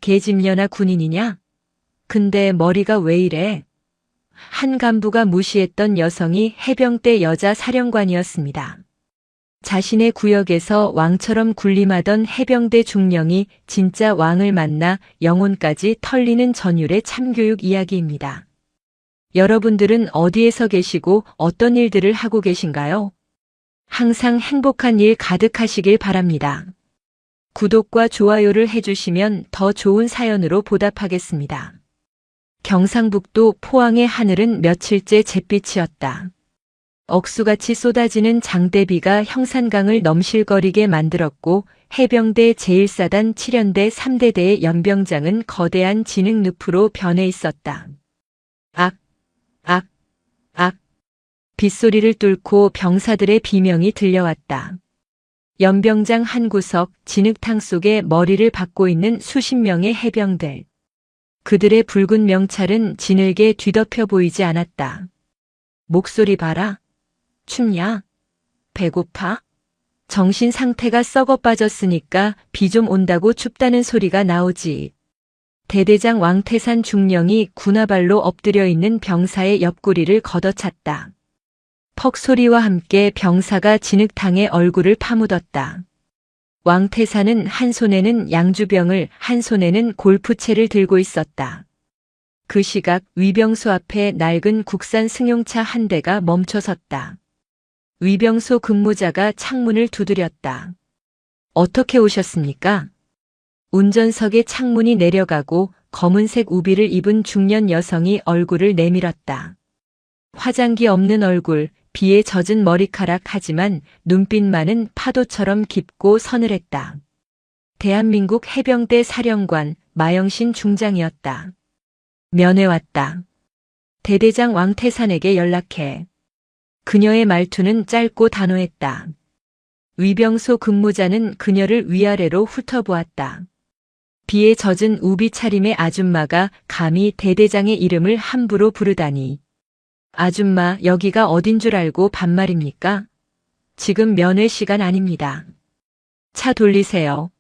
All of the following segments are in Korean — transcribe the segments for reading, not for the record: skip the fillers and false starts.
계집녀나 군인이냐? 근데 머리가 왜 이래? 한 간부가 무시했던 여성이 해병대 여자 사령관이었습니다. 자신의 구역에서 왕처럼 군림하던 해병대 중령이 진짜 왕을 만나 영혼까지 털리는 전율의 참교육 이야기입니다. 여러분들은 어디에서 계시고 어떤 일들을 하고 계신가요? 항상 행복한 일 가득하시길 바랍니다. 구독과 좋아요를 해주시면 더 좋은 사연으로 보답하겠습니다. 경상북도 포항의 하늘은 며칠째 잿빛이었다. 억수같이 쏟아지는 장대비가 형산강을 넘실거리게 만들었고 해병대 제1사단 7연대 3대대의 연병장은 거대한 진흙늪으로 변해 있었다. 악, 악, 악. 빗소리를 뚫고 병사들의 비명이 들려왔다. 연병장 한 구석 진흙탕 속에 머리를 박고 있는 수십 명의 해병들. 그들의 붉은 명찰은 진흙에 뒤덮여 보이지 않았다. 목소리 봐라. 춥냐? 배고파? 정신 상태가 썩어 빠졌으니까 비 좀 온다고 춥다는 소리가 나오지. 대대장 왕태산 중령이 군화발로 엎드려 있는 병사의 옆구리를 걷어찼다. 퍽 소리와 함께 병사가 진흙탕에 얼굴을 파묻었다. 왕태산은 한 손에는 양주병을, 한 손에는 골프채를 들고 있었다. 그 시각 위병소 앞에 낡은 국산 승용차 한 대가 멈춰섰다. 위병소 근무자가 창문을 두드렸다. 어떻게 오셨습니까? 운전석의 창문이 내려가고 검은색 우비를 입은 중년 여성이 얼굴을 내밀었다. 화장기 없는 얼굴, 비에 젖은 머리카락 하지만 눈빛만은 파도처럼 깊고 서늘했다. 대한민국 해병대 사령관 마영신 중장이었다. 면회 왔다. 대대장 왕태산에게 연락해. 그녀의 말투는 짧고 단호했다. 위병소 근무자는 그녀를 위아래로 훑어보았다. 비에 젖은 우비 차림의 아줌마가 감히 대대장의 이름을 함부로 부르다니. 아줌마, 여기가 어딘 줄 알고 반말입니까? 지금 면회 시간 아닙니다. 차 돌리세요.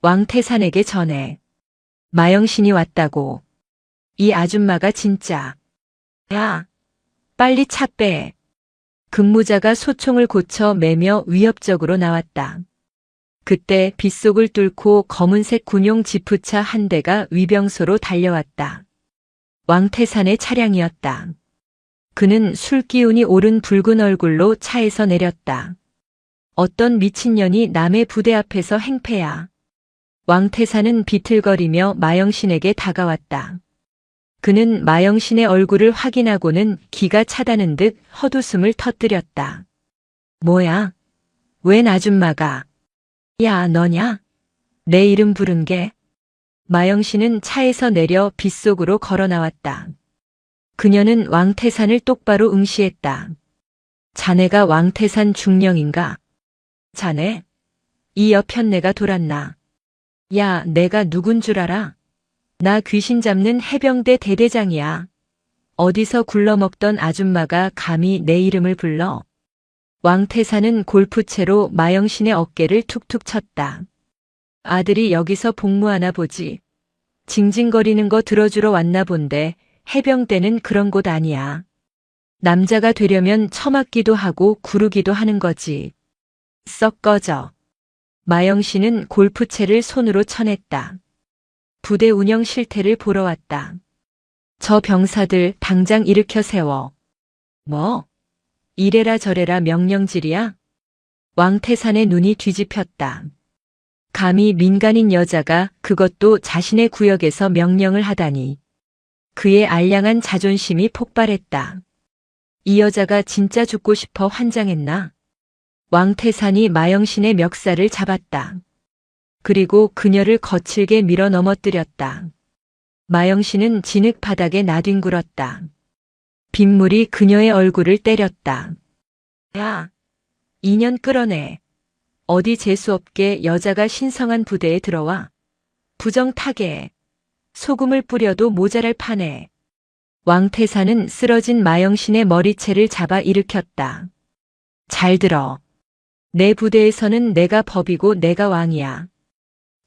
왕태산에게 전해. 마영신이 왔다고. 이 아줌마가 진짜. 야, 빨리 차 빼. 근무자가 소총을 고쳐 매며 위협적으로 나왔다. 그때 빗속을 뚫고 검은색 군용 지프차 한 대가 위병소로 달려왔다. 왕태산의 차량이었다. 그는 술기운이 오른 붉은 얼굴로 차에서 내렸다. 어떤 미친년이 남의 부대 앞에서 행패야. 왕태산은 비틀거리며 마영신에게 다가왔다. 그는 마영신의 얼굴을 확인하고는 기가 차다는 듯 헛웃음을 터뜨렸다. 뭐야? 웬 아줌마가? 야, 너냐? 내 이름 부른 게? 마영신은 차에서 내려 빗속으로 걸어 나왔다. 그녀는 왕태산을 똑바로 응시했다. 자네가 왕태산 중령인가? 자네? 이 여편네가 돌았나? 야, 내가 누군 줄 알아? 나 귀신 잡는 해병대 대대장이야. 어디서 굴러먹던 아줌마가 감히 내 이름을 불러? 왕태산은 골프채로 마영신의 어깨를 툭툭 쳤다. 아들이 여기서 복무하나 보지. 징징거리는 거 들어주러 왔나 본데 해병대는 그런 곳 아니야. 남자가 되려면 처맞기도 하고 구르기도 하는 거지. 썩 꺼져. 마영신은 골프채를 손으로 쳐냈다. 부대 운영 실태를 보러 왔다. 저 병사들 당장 일으켜 세워. 뭐? 이래라 저래라 명령질이야? 왕태산의 눈이 뒤집혔다. 감히 민간인 여자가 그것도 자신의 구역에서 명령을 하다니. 그의 알량한 자존심이 폭발했다. 이 여자가 진짜 죽고 싶어 환장했나? 왕태산이 마영신의 멱살을 잡았다. 그리고 그녀를 거칠게 밀어 넘어뜨렸다. 마영신은 진흙 바닥에 나뒹굴었다. 빗물이 그녀의 얼굴을 때렸다. 야, 인연 끌어내. 어디 재수없게 여자가 신성한 부대에 들어와. 부정타계. 소금을 뿌려도 모자랄 판에. 왕태산은 쓰러진 마영신의 머리채를 잡아 일으켰다. 잘 들어. 내 부대에서는 내가 법이고 내가 왕이야.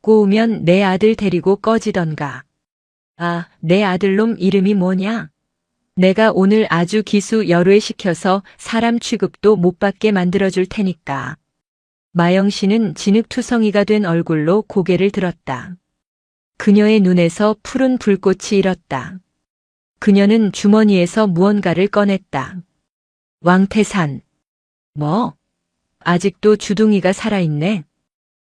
꼬우면 내 아들 데리고 꺼지던가. 아, 내 아들놈 이름이 뭐냐? 내가 오늘 아주 기수 열외시켜서 사람 취급도 못 받게 만들어줄 테니까. 마영씨는 진흙투성이가 된 얼굴로 고개를 들었다. 그녀의 눈에서 푸른 불꽃이 일었다. 그녀는 주머니에서 무언가를 꺼냈다. 왕태산. 뭐? 아직도 주둥이가 살아있네.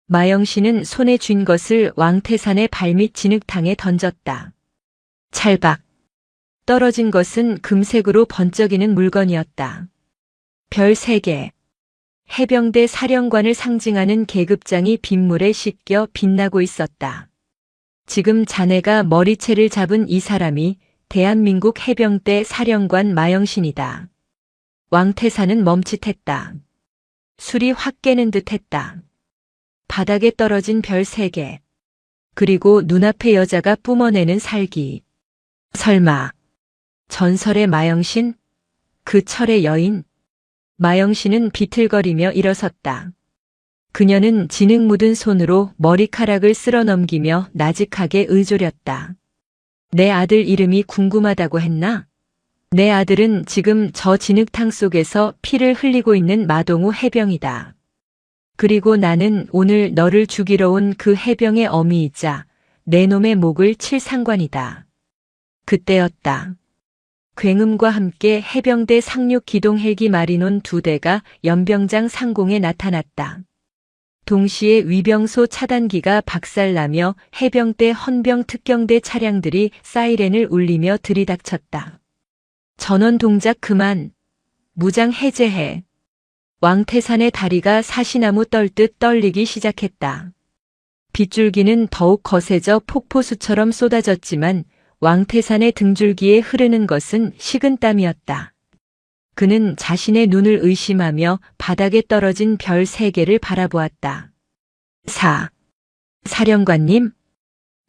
마영씨는 손에 쥔 것을 왕태산의 발밑 진흙탕에 던졌다. 찰박. 떨어진 것은 금색으로 번쩍이는 물건이었다. 별 3개. 해병대 사령관을 상징하는 계급장이 빗물에 씻겨 빛나고 있었다. 지금 자네가 머리채를 잡은 이 사람이 대한민국 해병대 사령관 마영신이다. 왕태산은 멈칫했다. 술이 확 깨는 듯했다. 바닥에 떨어진 별 3개. 그리고 눈앞의 여자가 뿜어내는 살기. 설마 전설의 마영신? 그 철의 여인? 마영신은 비틀거리며 일어섰다. 그녀는 진흙 묻은 손으로 머리카락을 쓸어 넘기며 나직하게 의조렸다. 내 아들 이름이 궁금하다고 했나? 내 아들은 지금 저 진흙탕 속에서 피를 흘리고 있는 마동우 해병이다. 그리고 나는 오늘 너를 죽이러 온 그 해병의 어미이자 내 놈의 목을 칠 상관이다. 그때였다. 굉음과 함께 해병대 상륙 기동 헬기 마리논 2대가 연병장 상공에 나타났다. 동시에 위병소 차단기가 박살나며 해병대 헌병 특경대 차량들이 사이렌을 울리며 들이닥쳤다. 전원 동작 그만. 무장 해제해. 왕태산의 다리가 사시나무 떨듯 떨리기 시작했다. 빗줄기는 더욱 거세져 폭포수처럼 쏟아졌지만 왕태산의 등줄기에 흐르는 것은 식은땀이었다. 그는 자신의 눈을 의심하며 바닥에 떨어진 별 3개를 바라보았다. 사령관님?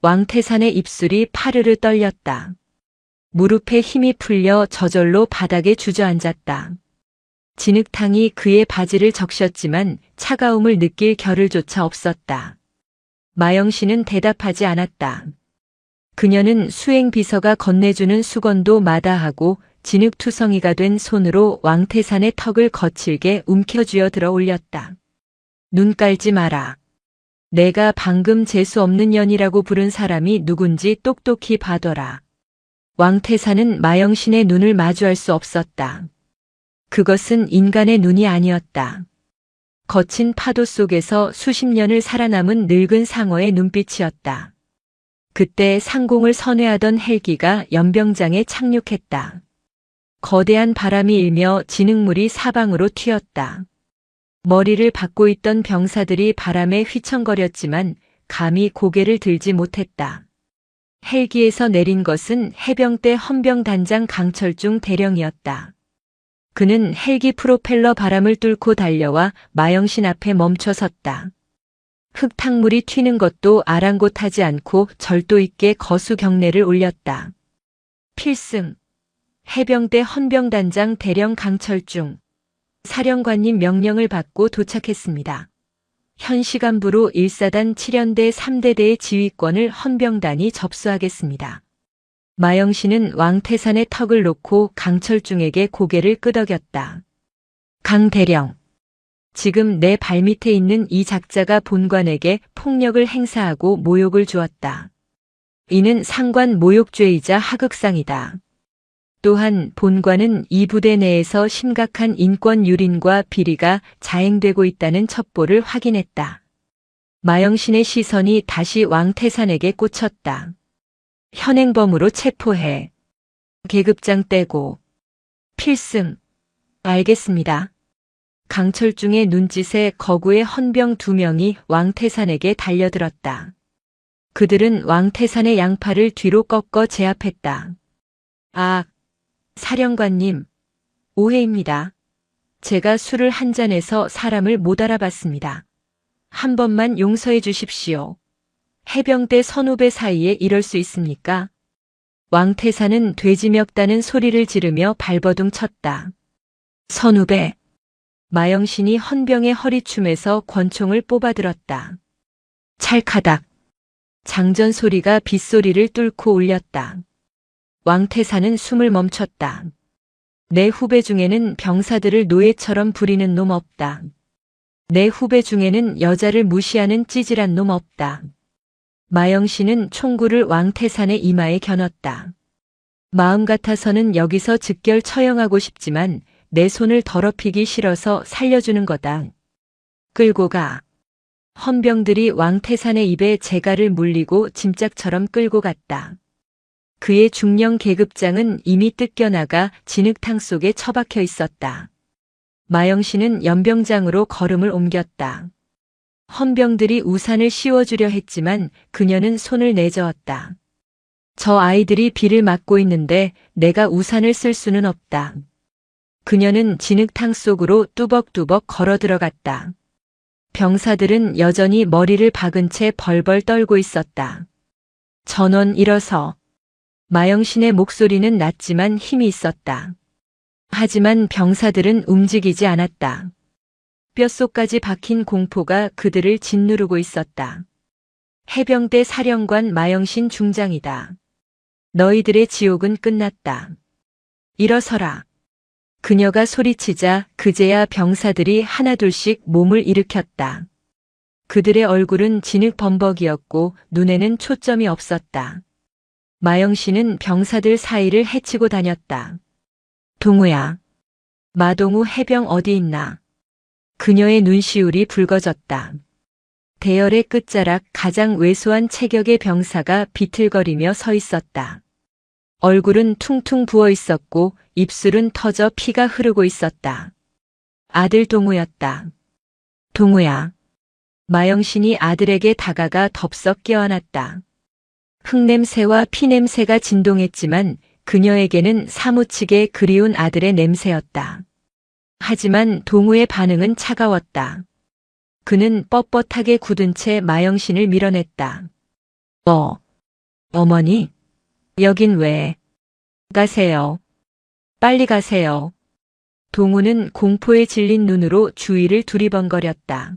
왕태산의 입술이 파르르 떨렸다. 무릎에 힘이 풀려 저절로 바닥에 주저앉았다. 진흙탕이 그의 바지를 적셨지만 차가움을 느낄 겨를조차 없었다. 마영씨는 대답하지 않았다. 그녀는 수행비서가 건네주는 수건도 마다하고 진흙투성이가 된 손으로 왕태산의 턱을 거칠게 움켜쥐어 들어 올렸다. 눈 깔지 마라. 내가 방금 재수 없는 년이라고 부른 사람이 누군지 똑똑히 봐둬라. 왕태산은 마영신의 눈을 마주할 수 없었다. 그것은 인간의 눈이 아니었다. 거친 파도 속에서 수십 년을 살아남은 늙은 상어의 눈빛이었다. 그때 상공을 선회하던 헬기가 연병장에 착륙했다. 거대한 바람이 일며 진흙물이 사방으로 튀었다. 머리를 박고 있던 병사들이 바람에 휘청거렸지만 감히 고개를 들지 못했다. 헬기에서 내린 것은 해병대 헌병단장 강철중 대령이었다. 그는 헬기 프로펠러 바람을 뚫고 달려와 마영신 앞에 멈춰 섰다. 흙탕물이 튀는 것도 아랑곳하지 않고 절도 있게 거수 경례를 올렸다. 필승. 해병대 헌병단장 대령 강철중. 사령관님 명령을 받고 도착했습니다. 현 시간부로 1사단 7연대 3대대의 지휘권을 헌병단이 접수하겠습니다. 마영신은 왕태산의 턱을 놓고 강철중에게 고개를 끄덕였다. 강 대령. 지금 내 발밑에 있는 이 작자가 본관에게 폭력을 행사하고 모욕을 주었다. 이는 상관 모욕죄이자 하극상이다. 또한 본관은 이 부대 내에서 심각한 인권 유린과 비리가 자행되고 있다는 첩보를 확인했다. 마영신의 시선이 다시 왕태산에게 꽂혔다. 현행범으로 체포해. 계급장 떼고. 필승. 알겠습니다. 강철중의 눈짓에 거구의 헌병 2명이 왕태산에게 달려들었다. 그들은 왕태산의 양팔을 뒤로 꺾어 제압했다. 아, 사령관님, 오해입니다. 제가 술을 한 잔해서 사람을 못 알아봤습니다. 한 번만 용서해 주십시오. 해병대 선후배 사이에 이럴 수 있습니까? 왕태산은 돼지멱다는 소리를 지르며 발버둥 쳤다. 선후배. 마영신이 헌병의 허리춤에서 권총을 뽑아들었다. 찰카닥. 장전 소리가 빗소리를 뚫고 울렸다. 왕태산은 숨을 멈췄다. 내 후배 중에는 병사들을 노예처럼 부리는 놈 없다. 내 후배 중에는 여자를 무시하는 찌질한 놈 없다. 마영씨는 총구를 왕태산의 이마에 겨눴다. 마음 같아서는 여기서 즉결 처형하고 싶지만 내 손을 더럽히기 싫어서 살려주는 거다. 끌고 가. 헌병들이 왕태산의 입에 재갈을 물리고 짐짝처럼 끌고 갔다. 그의 중령 계급장은 이미 뜯겨나가 진흙탕 속에 처박혀 있었다. 마영씨는 연병장으로 걸음을 옮겼다. 헌병들이 우산을 씌워주려 했지만 그녀는 손을 내저었다. 저 아이들이 비를 맞고 있는데 내가 우산을 쓸 수는 없다. 그녀는 진흙탕 속으로 뚜벅뚜벅 걸어 들어갔다. 병사들은 여전히 머리를 박은 채 벌벌 떨고 있었다. 전원 일어서. 마영신의 목소리는 낮지만 힘이 있었다. 하지만 병사들은 움직이지 않았다. 뼛속까지 박힌 공포가 그들을 짓누르고 있었다. 해병대 사령관 마영신 중장이다. 너희들의 지옥은 끝났다. 일어서라. 그녀가 소리치자 그제야 병사들이 하나둘씩 몸을 일으켰다. 그들의 얼굴은 진흙 범벅이었고 눈에는 초점이 없었다. 마영신은 병사들 사이를 헤치고 다녔다. 동우야. 마동우 해병 어디 있나? 그녀의 눈시울이 붉어졌다. 대열의 끝자락 가장 왜소한 체격의 병사가 비틀거리며 서 있었다. 얼굴은 퉁퉁 부어 있었고 입술은 터져 피가 흐르고 있었다. 아들 동우였다. 동우야. 마영신이 아들에게 다가가 덥석 껴안았다. 흙냄새와 피냄새가 진동했지만 그녀에게는 사무치게 그리운 아들의 냄새였다. 하지만 동우의 반응은 차가웠다. 그는 뻣뻣하게 굳은 채 마영신을 밀어냈다. 어머니? 여긴 왜? 가세요. 빨리 가세요. 동우는 공포에 질린 눈으로 주위를 두리번거렸다.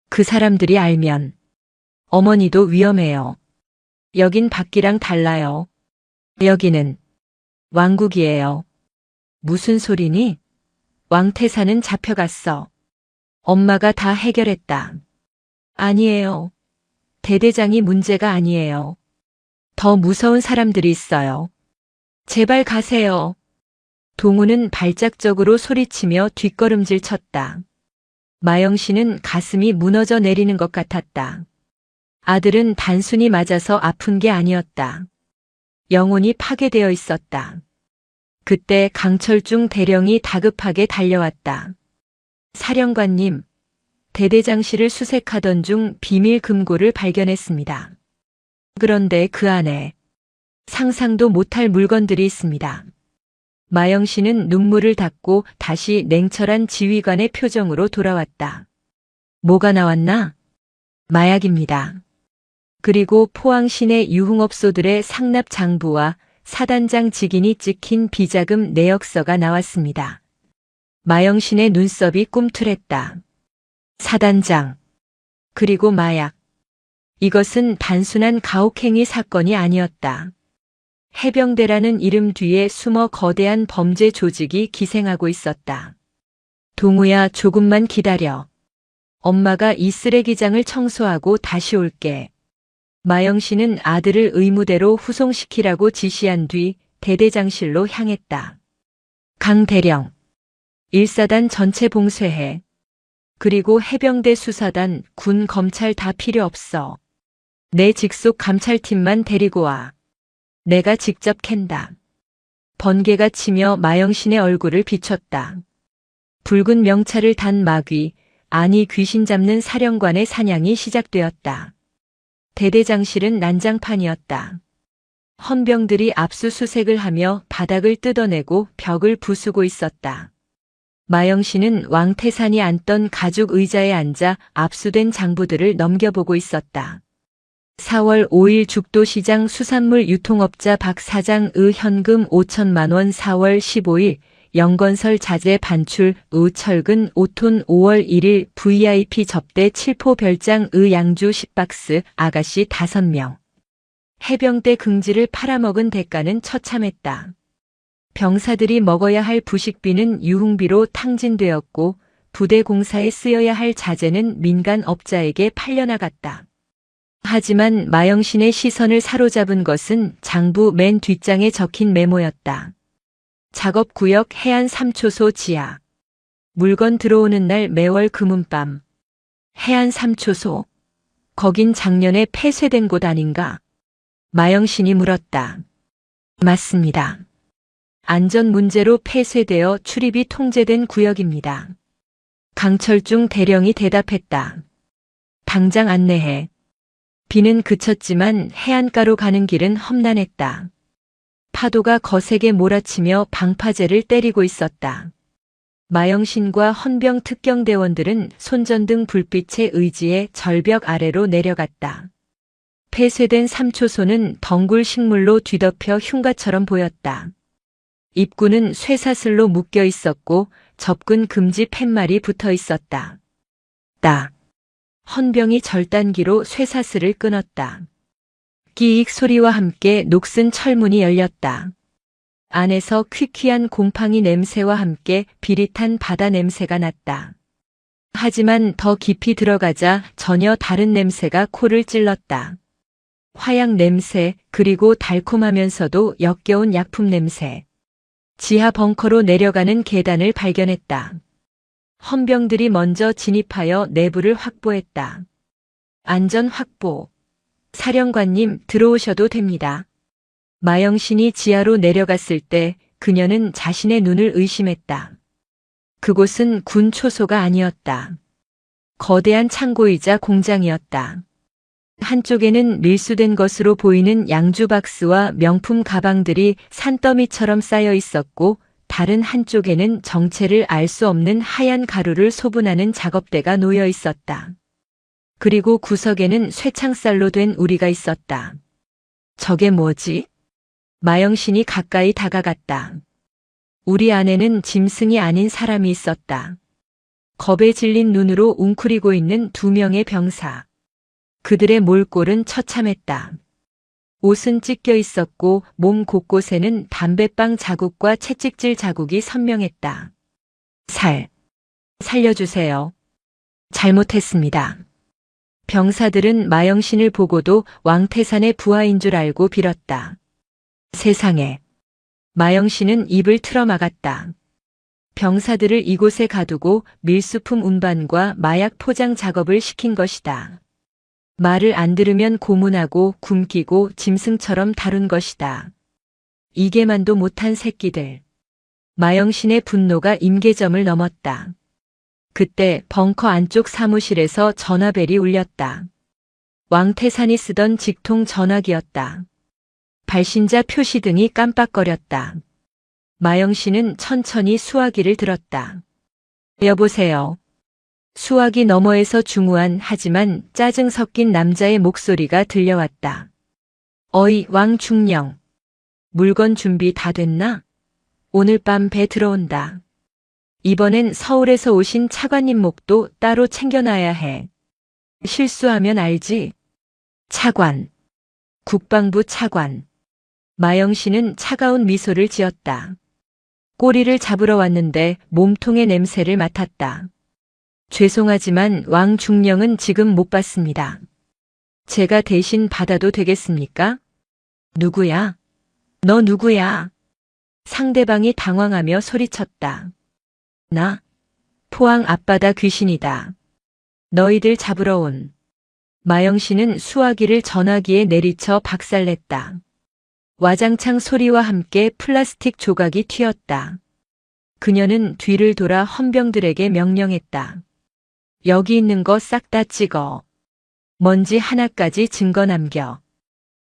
그 사람들이 알면 어머니도 위험해요. 여긴 밖이랑 달라요. 여기는 왕국이에요. 무슨 소리니? 왕태산은 잡혀갔어. 엄마가 다 해결했다. 아니에요. 대대장이 문제가 아니에요. 더 무서운 사람들이 있어요. 제발 가세요. 동우는 발작적으로 소리치며 뒷걸음질 쳤다. 마영신은 가슴이 무너져 내리는 것 같았다. 아들은 단순히 맞아서 아픈 게 아니었다. 영혼이 파괴되어 있었다. 그때 강철중 대령이 다급하게 달려왔다. 사령관님, 대대장실을 수색하던 중 비밀 금고를 발견했습니다. 그런데 그 안에 상상도 못할 물건들이 있습니다. 마영신은 눈물을 닦고 다시 냉철한 지휘관의 표정으로 돌아왔다. 뭐가 나왔나? 마약입니다. 그리고 포항 시내 유흥업소들의 상납 장부와 사단장 직인이 찍힌 비자금 내역서가 나왔습니다. 마영신의 눈썹이 꿈틀했다. 사단장, 그리고 마약. 이것은 단순한 가혹행위 사건이 아니었다. 해병대라는 이름 뒤에 숨어 거대한 범죄 조직이 기생하고 있었다. 동우야, 조금만 기다려. 엄마가 이 쓰레기장을 청소하고 다시 올게. 마영신은 아들을 의무대로 후송시키라고 지시한 뒤 대대장실로 향했다. 강대령, 1사단 전체 봉쇄해. 그리고 해병대 수사단, 군, 검찰 다 필요 없어. 내 직속 감찰팀만 데리고 와. 내가 직접 캔다. 번개가 치며 마영신의 얼굴을 비췄다. 붉은 명찰을 단 마귀, 아니 귀신 잡는 사령관의 사냥이 시작되었다. 대대장실은 난장판이었다. 헌병들이 압수수색을 하며 바닥을 뜯어내고 벽을 부수고 있었다. 마영신은 왕태산이 앉던 가죽 의자에 앉아 압수된 장부들을 넘겨보고 있었다. 4월 5일 죽도시장 수산물 유통업자 박 사장의 현금 5천만 원, 4월 15일 영건설 자재 반출 의철근 5톤 5월 1일 VIP 접대 7포 별장 의 양주 10박스 아가씨 5명. 해병대 긍지를 팔아먹은 대가는 처참했다. 병사들이 먹어야 할 부식비는 유흥비로 탕진되었고 부대 공사에 쓰여야 할 자재는 민간 업자에게 팔려나갔다. 하지만 마영신의 시선을 사로잡은 것은 장부 맨 뒷장에 적힌 메모였다. 작업구역 해안 3초소 지하. 물건 들어오는 날 매월 금은밤. 해안 3초소. 거긴 작년에 폐쇄된 곳 아닌가? 마영신이 물었다. 맞습니다. 안전 문제로 폐쇄되어 출입이 통제된 구역입니다. 강철중 대령이 대답했다. 당장 안내해. 비는 그쳤지만 해안가로 가는 길은 험난했다. 파도가 거세게 몰아치며 방파제를 때리고 있었다. 마영신과 헌병 특경대원들은 손전등 불빛에 의지해 절벽 아래로 내려갔다. 폐쇄된 3초소는 덩굴 식물로 뒤덮여 흉가처럼 보였다. 입구는 쇠사슬로 묶여 있었고 접근 금지 팻말이 붙어 있었다. 딱! 헌병이 절단기로 쇠사슬을 끊었다. 끼익 소리와 함께 녹슨 철문이 열렸다. 안에서 퀴퀴한 곰팡이 냄새와 함께 비릿한 바다 냄새가 났다. 하지만 더 깊이 들어가자 전혀 다른 냄새가 코를 찔렀다. 화약 냄새, 그리고 달콤하면서도 역겨운 약품 냄새. 지하 벙커로 내려가는 계단을 발견했다. 헌병들이 먼저 진입하여 내부를 확보했다. 안전 확보. 사령관님, 들어오셔도 됩니다. 마영신이 지하로 내려갔을 때 그녀는 자신의 눈을 의심했다. 그곳은 군 초소가 아니었다. 거대한 창고이자 공장이었다. 한쪽에는 밀수된 것으로 보이는 양주 박스와 명품 가방들이 산더미처럼 쌓여 있었고, 다른 한쪽에는 정체를 알 수 없는 하얀 가루를 소분하는 작업대가 놓여 있었다. 그리고 구석에는 쇠창살로 된 우리가 있었다. 저게 뭐지? 마영신이 가까이 다가갔다. 우리 안에는 짐승이 아닌 사람이 있었다. 겁에 질린 눈으로 웅크리고 있는 2명의 병사. 그들의 몰골은 처참했다. 옷은 찢겨 있었고 몸 곳곳에는 담배빵 자국과 채찍질 자국이 선명했다. 살려주세요. 잘못했습니다. 병사들은 마영신을 보고도 왕태산의 부하인 줄 알고 빌었다. 세상에. 마영신은 입을 틀어막았다. 병사들을 이곳에 가두고 밀수품 운반과 마약 포장 작업을 시킨 것이다. 말을 안 들으면 고문하고 굶기고 짐승처럼 다룬 것이다. 이게만도 못한 새끼들. 마영신의 분노가 임계점을 넘었다. 그때 벙커 안쪽 사무실에서 전화벨이 울렸다. 왕태산이 쓰던 직통 전화기였다. 발신자 표시등이 깜빡거렸다. 마영신은 천천히 수화기를 들었다. 여보세요. 수화기 너머에서 중후한 하지만 짜증 섞인 남자의 목소리가 들려왔다. 어이 왕중령. 물건 준비 다 됐나? 오늘 밤 배 들어온다. 이번엔 서울에서 오신 차관님 목도 따로 챙겨놔야 해. 실수하면 알지? 차관. 국방부 차관. 마영신은 차가운 미소를 지었다. 꼬리를 잡으러 왔는데 몸통의 냄새를 맡았다. 죄송하지만 왕중령은 지금 못 받습니다. 제가 대신 받아도 되겠습니까? 누구야? 너 누구야? 상대방이 당황하며 소리쳤다. 나? 포항 앞바다 귀신이다. 너희들 잡으러 온. 마영신은 수화기를 전화기에 내리쳐 박살냈다. 와장창 소리와 함께 플라스틱 조각이 튀었다. 그녀는 뒤를 돌아 헌병들에게 명령했다. 여기 있는 거 싹 다 찍어. 먼지 하나까지 증거 남겨.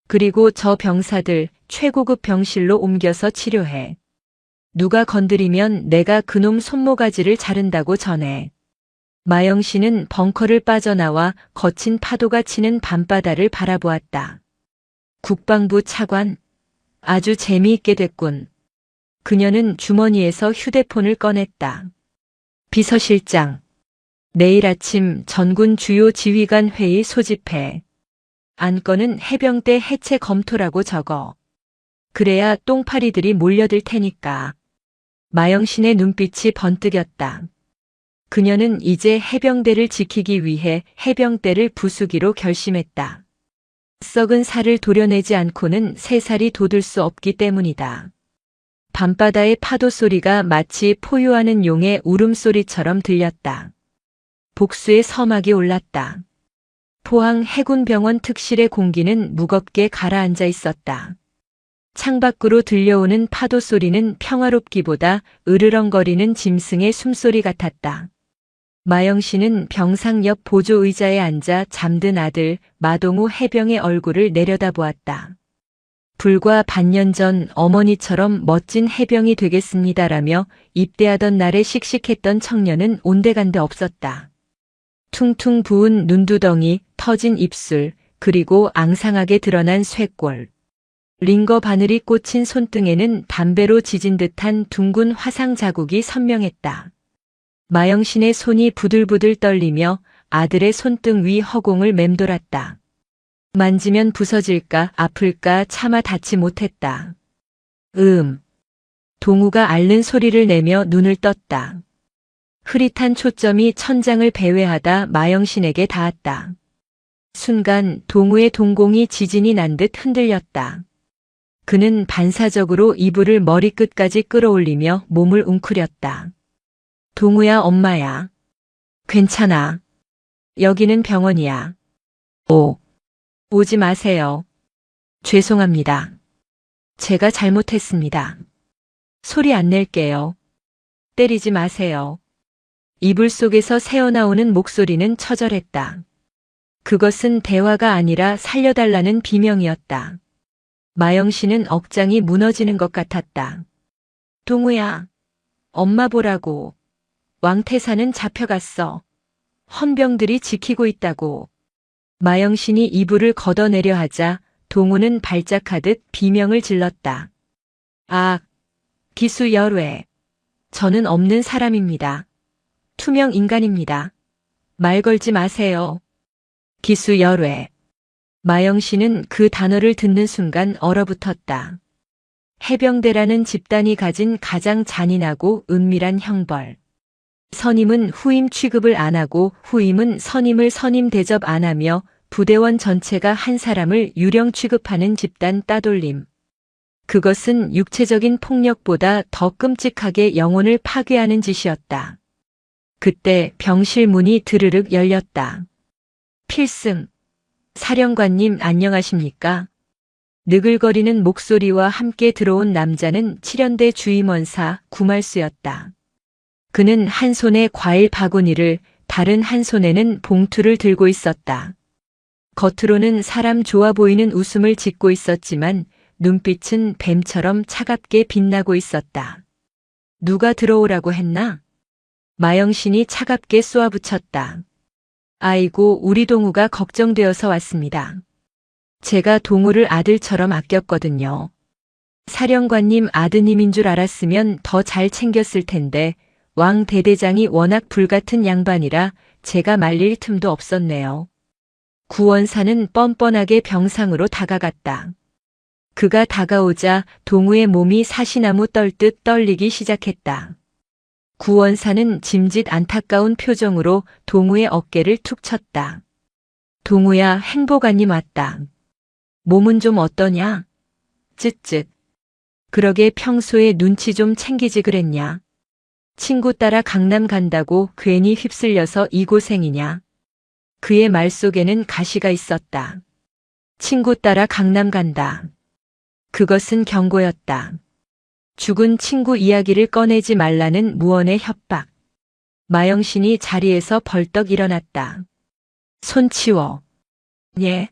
그리고 저 병사들 최고급 병실로 옮겨서 치료해. 누가 건드리면 내가 그놈 손모가지를 자른다고 전해. 마영신은 벙커를 빠져나와 거친 파도가 치는 밤바다를 바라보았다. 국방부 차관. 아주 재미있게 됐군. 그녀는 주머니에서 휴대폰을 꺼냈다. 비서실장. 내일 아침 전군 주요 지휘관 회의 소집해. 안건은 해병대 해체 검토라고 적어. 그래야 똥파리들이 몰려들 테니까. 마영신의 눈빛이 번뜩였다. 그녀는 이제 해병대를 지키기 위해 해병대를 부수기로 결심했다. 썩은 살을 도려내지 않고는 새살이 돋을 수 없기 때문이다. 밤바다의 파도 소리가 마치 포효하는 용의 울음소리처럼 들렸다. 복수의 서막이 올랐다. 포항 해군병원 특실의 공기는 무겁게 가라앉아 있었다. 창밖으로 들려오는 파도 소리는 평화롭기보다 으르렁거리는 짐승의 숨소리 같았다. 마영신은 병상 옆 보조 의자에 앉아 잠든 아들 마동우 해병의 얼굴을 내려다보았다. 불과 반년 전 어머니처럼 멋진 해병이 되겠습니다라며 입대하던 날에 씩씩했던 청년은 온데간데 없었다. 퉁퉁 부은 눈두덩이, 터진 입술, 그리고 앙상하게 드러난 쇄골. 링거 바늘이 꽂힌 손등에는 담배로 지진 듯한 둥근 화상 자국이 선명했다. 마영신의 손이 부들부들 떨리며 아들의 손등 위 허공을 맴돌았다. 만지면 부서질까 아플까 차마 닿지 못했다. 동우가 앓는 소리를 내며 눈을 떴다. 흐릿한 초점이 천장을 배회하다 마영신에게 닿았다. 순간 동우의 동공이 지진이 난 듯 흔들렸다. 그는 반사적으로 이불을 머리끝까지 끌어올리며 몸을 웅크렸다. 동우야, 엄마야. 괜찮아. 여기는 병원이야. 오지 마세요. 죄송합니다. 제가 잘못했습니다. 소리 안 낼게요. 때리지 마세요. 이불 속에서 새어나오는 목소리는 처절했다. 그것은 대화가 아니라 살려달라는 비명이었다. 마영신은 억장이 무너지는 것 같았다. 동우야, 엄마 보라고. 왕태산은 잡혀갔어. 헌병들이 지키고 있다고. 마영신이 이불을 걷어내려 하자 동우는 발작하듯 비명을 질렀다. 기수 열외. 저는 없는 사람입니다. 투명 인간입니다. 말 걸지 마세요. 기수 열외. 마영신은 그 단어를 듣는 순간 얼어붙었다. 해병대라는 집단이 가진 가장 잔인하고 은밀한 형벌. 선임은 후임 취급을 안 하고 후임은 선임을 선임 대접 안 하며 부대원 전체가 한 사람을 유령 취급하는 집단 따돌림. 그것은 육체적인 폭력보다 더 끔찍하게 영혼을 파괴하는 짓이었다. 그때 병실 문이 드르륵 열렸다. 필승. 사령관님 안녕하십니까? 느글거리는 목소리와 함께 들어온 남자는 7연대 주임원사 구말수였다. 그는 한 손에 과일 바구니를 다른 한 손에는 봉투를 들고 있었다. 겉으로는 사람 좋아 보이는 웃음을 짓고 있었지만 눈빛은 뱀처럼 차갑게 빛나고 있었다. 누가 들어오라고 했나? 마영신이 차갑게 쏘아붙였다. 아이고, 우리 동우가 걱정되어서 왔습니다. 제가 동우를 아들처럼 아꼈거든요. 사령관님 아드님인 줄 알았으면 더 잘 챙겼을 텐데 왕 대대장이 워낙 불같은 양반이라 제가 말릴 틈도 없었네요. 구원사는 뻔뻔하게 병상으로 다가갔다. 그가 다가오자 동우의 몸이 사시나무 떨듯 떨리기 시작했다. 구원사는 짐짓 안타까운 표정으로 동우의 어깨를 툭 쳤다. 동우야, 행보관님 왔다. 몸은 좀 어떠냐? 쯧쯧. 그러게 평소에 눈치 좀 챙기지 그랬냐? 친구 따라 강남 간다고 괜히 휩쓸려서 이 고생이냐? 그의 말 속에는 가시가 있었다. 친구 따라 강남 간다. 그것은 경고였다. 죽은 친구 이야기를 꺼내지 말라는 무언의 협박. 마영신이 자리에서 벌떡 일어났다. 손 치워. 예.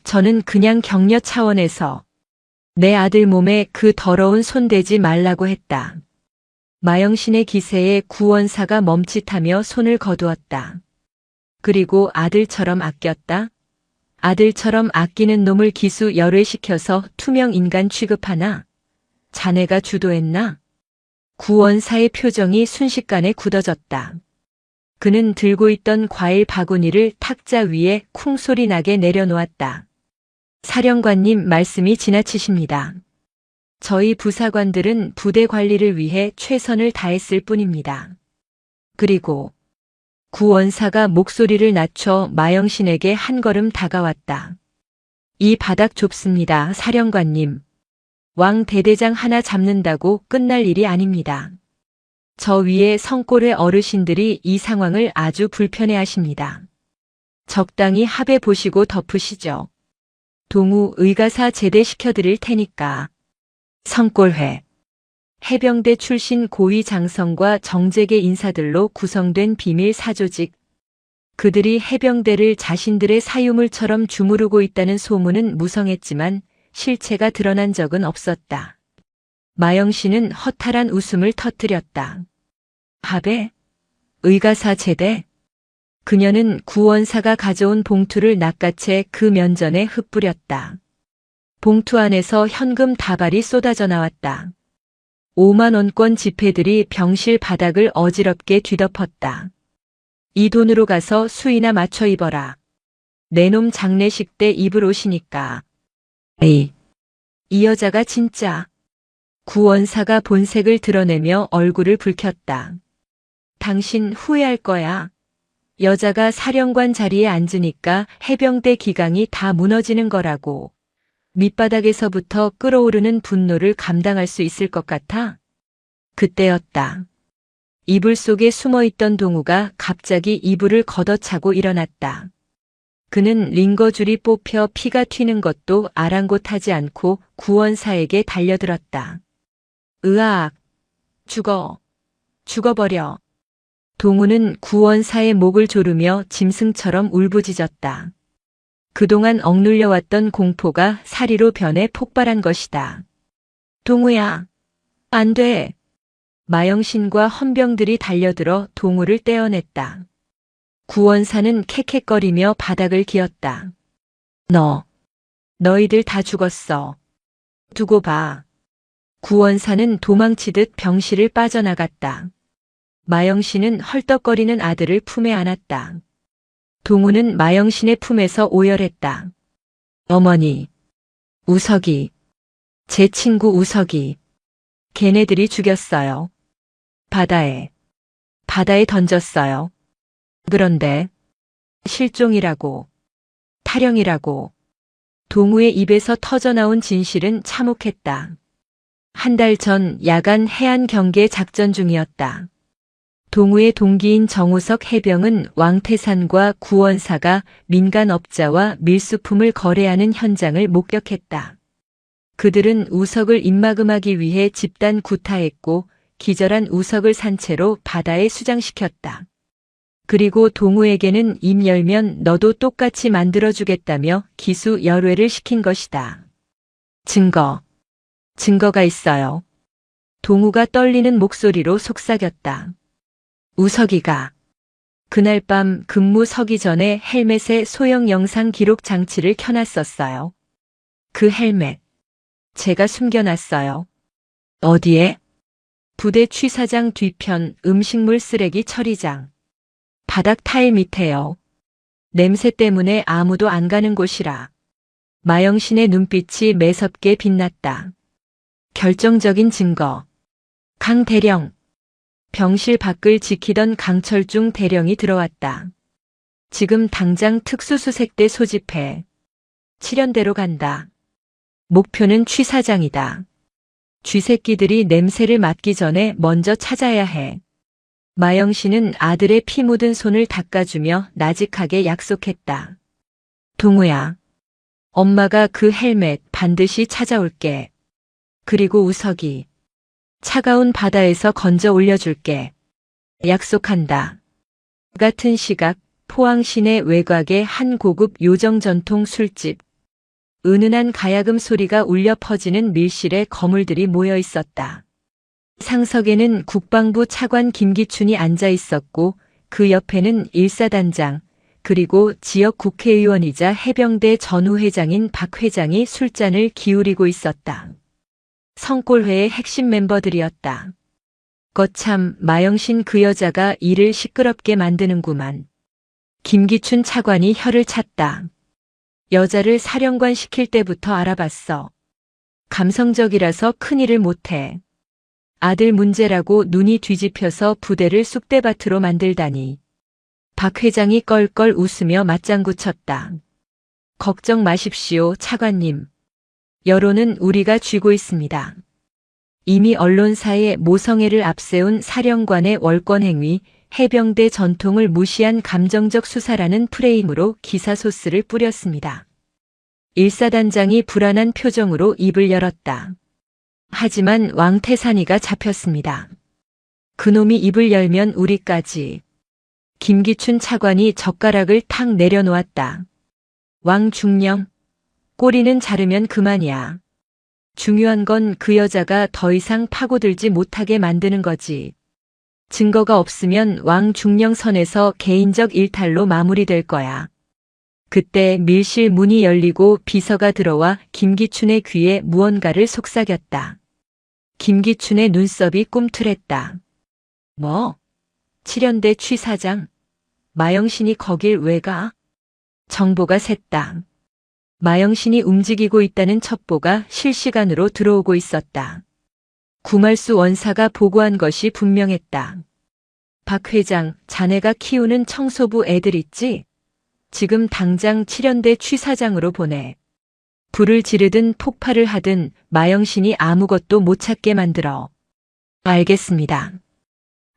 저는 그냥 격려 차원에서 내 아들 몸에 그 더러운 손 대지 말라고 했다. 마영신의 기세에 구원사가 멈칫하며 손을 거두었다. 그리고 아들처럼 아꼈다? 아들처럼 아끼는 놈을 기수 열외시켜서 투명 인간 취급하나? 자네가 주도했나? 구원사의 표정이 순식간에 굳어졌다. 그는 들고 있던 과일 바구니를 탁자 위에 쿵소리 나게 내려놓았다. 사령관님 말씀이 지나치십니다. 저희 부사관들은 부대 관리를 위해 최선을 다했을 뿐입니다. 그리고 구원사가 목소리를 낮춰 마영신에게 한 걸음 다가왔다. 이 바닥 좁습니다, 사령관님. 왕 대대장 하나 잡는다고 끝날 일이 아닙니다. 저 위에 성골의 어르신들이 이 상황을 아주 불편해하십니다. 적당히 합해 보시고 덮으시죠. 동우 의가사 제대시켜드릴 테니까. 성골회. 해병대 출신 고위 장성과 정재계 인사들로 구성된 비밀 사조직. 그들이 해병대를 자신들의 사유물처럼 주무르고 있다는 소문은 무성했지만 실체가 드러난 적은 없었다. 마영신은 허탈한 웃음을 터뜨렸다. 합의? 의가사 제대? 그녀는 구원사가 가져온 봉투를 낚아채 그 면전에 흩뿌렸다. 봉투 안에서 현금 다발이 쏟아져 나왔다. 5만 원권 지폐들이 병실 바닥을 어지럽게 뒤덮었다. 이 돈으로 가서 수의나 맞춰 입어라. 내 놈 장례식 때 입을 옷이니까. 에이, 이 여자가 진짜. 구원사가 본색을 드러내며 얼굴을 붉혔다. 당신 후회할 거야. 여자가 사령관 자리에 앉으니까 해병대 기강이 다 무너지는 거라고. 밑바닥에서부터 끓어오르는 분노를 감당할 수 있을 것 같아? 그때였다. 이불 속에 숨어있던 동우가 갑자기 이불을 걷어차고 일어났다. 그는 링거줄이 뽑혀 피가 튀는 것도 아랑곳하지 않고 구원사에게 달려들었다. 으악! 죽어버려. 동우는 구원사의 목을 조르며 짐승처럼 울부짖었다. 그동안 억눌려왔던 공포가 사리로 변해 폭발한 것이다. 동우야, 안 돼. 마영신과 헌병들이 달려들어 동우를 떼어냈다. 구원사는 캑캑거리며 바닥을 기었다. 너희들 다 죽었어. 두고 봐. 구원사는 도망치듯 병실을 빠져나갔다. 마영신은 헐떡거리는 아들을 품에 안았다. 동우는 마영신의 품에서 오열했다. 어머니, 우석이, 제 친구 우석이, 걔네들이 죽였어요. 바다에 던졌어요. 그런데 실종이라고, 탈영이라고. 동우의 입에서 터져나온 진실은 참혹했다. 한 달 전 야간 해안 경계 작전 중이었다. 동우의 동기인 정우석 해병은 왕태산과 구원사가 민간업자와 밀수품을 거래하는 현장을 목격했다. 그들은 우석을 입막음하기 위해 집단 구타했고 기절한 우석을 산채로 바다에 수장시켰다. 그리고 동우에게는 입 열면 너도 똑같이 만들어주겠다며 기수 열외를 시킨 것이다. 증거가 있어요. 동우가 떨리는 목소리로 속삭였다. 우석이가 그날 밤 근무 서기 전에 헬멧에 소형 영상 기록 장치를 켜놨었어요. 그 헬멧 제가 숨겨놨어요. 어디에? 부대 취사장 뒤편 음식물 쓰레기 처리장. 바닥 타일 밑에요. 냄새 때문에 아무도 안 가는 곳이라. 마영신의 눈빛이 매섭게 빛났다. 결정적인 증거. 강 대령. 병실 밖을 지키던 강철중 대령이 들어왔다. 지금 당장 특수수색대 소집해. 칠연대로 간다. 목표는 취사장이다. 쥐새끼들이 냄새를 맡기 전에 먼저 찾아야 해. 마영신은 아들의 피 묻은 손을 닦아주며 나직하게 약속했다. 동우야, 엄마가 그 헬멧 반드시 찾아올게. 그리고 우석이 차가운 바다에서 건져 올려줄게. 약속한다. 같은 시각 포항 시내 외곽의 한 고급 요정 전통 술집. 은은한 가야금 소리가 울려 퍼지는 밀실에 거물들이 모여 있었다. 상석에는 국방부 차관 김기춘이 앉아 있었고 그 옆에는 일사단장 그리고 지역 국회의원이자 해병대 전후회장인 박 회장이 술잔을 기울이고 있었다. 성골회의 핵심 멤버들이었다. 거참 마영신 그 여자가 일을 시끄럽게 만드는구만. 김기춘 차관이 혀를 찼다. 여자를 사령관 시킬 때부터 알아봤어. 감성적이라서 큰일을 못해. 아들 문제라고 눈이 뒤집혀서 부대를 쑥대밭으로 만들다니. 박 회장이 껄껄 웃으며 맞장구 쳤다. 걱정 마십시오, 차관님. 여론은 우리가 쥐고 있습니다. 이미 언론사에 모성애를 앞세운 사령관의 월권행위, 해병대 전통을 무시한 감정적 수사라는 프레임으로 기사 소스를 뿌렸습니다. 일사단장이 불안한 표정으로 입을 열었다. 하지만 왕태산이가 잡혔습니다. 그놈이 입을 열면 우리까지. 김기춘 차관이 젓가락을 탁 내려놓았다. 왕중령, 꼬리는 자르면 그만이야. 중요한 건 그 여자가 더 이상 파고들지 못하게 만드는 거지. 증거가 없으면 왕중령 선에서 개인적 일탈로 마무리될 거야. 그때 밀실 문이 열리고 비서가 들어와 김기춘의 귀에 무언가를 속삭였다. 김기춘의 눈썹이 꿈틀했다. 뭐? 7연대 취 사장? 마영신이 거길 왜 가? 정보가 샜다. 마영신이 움직이고 있다는 첩보가 실시간으로 들어오고 있었다. 구말수 원사가 보고한 것이 분명했다. 박 회장, 자네가 키우는 청소부 애들 있지? 지금 당장 7연대 취사장으로 보내. 불을 지르든 폭발을 하든 마영신이 아무것도 못 찾게 만들어. 알겠습니다.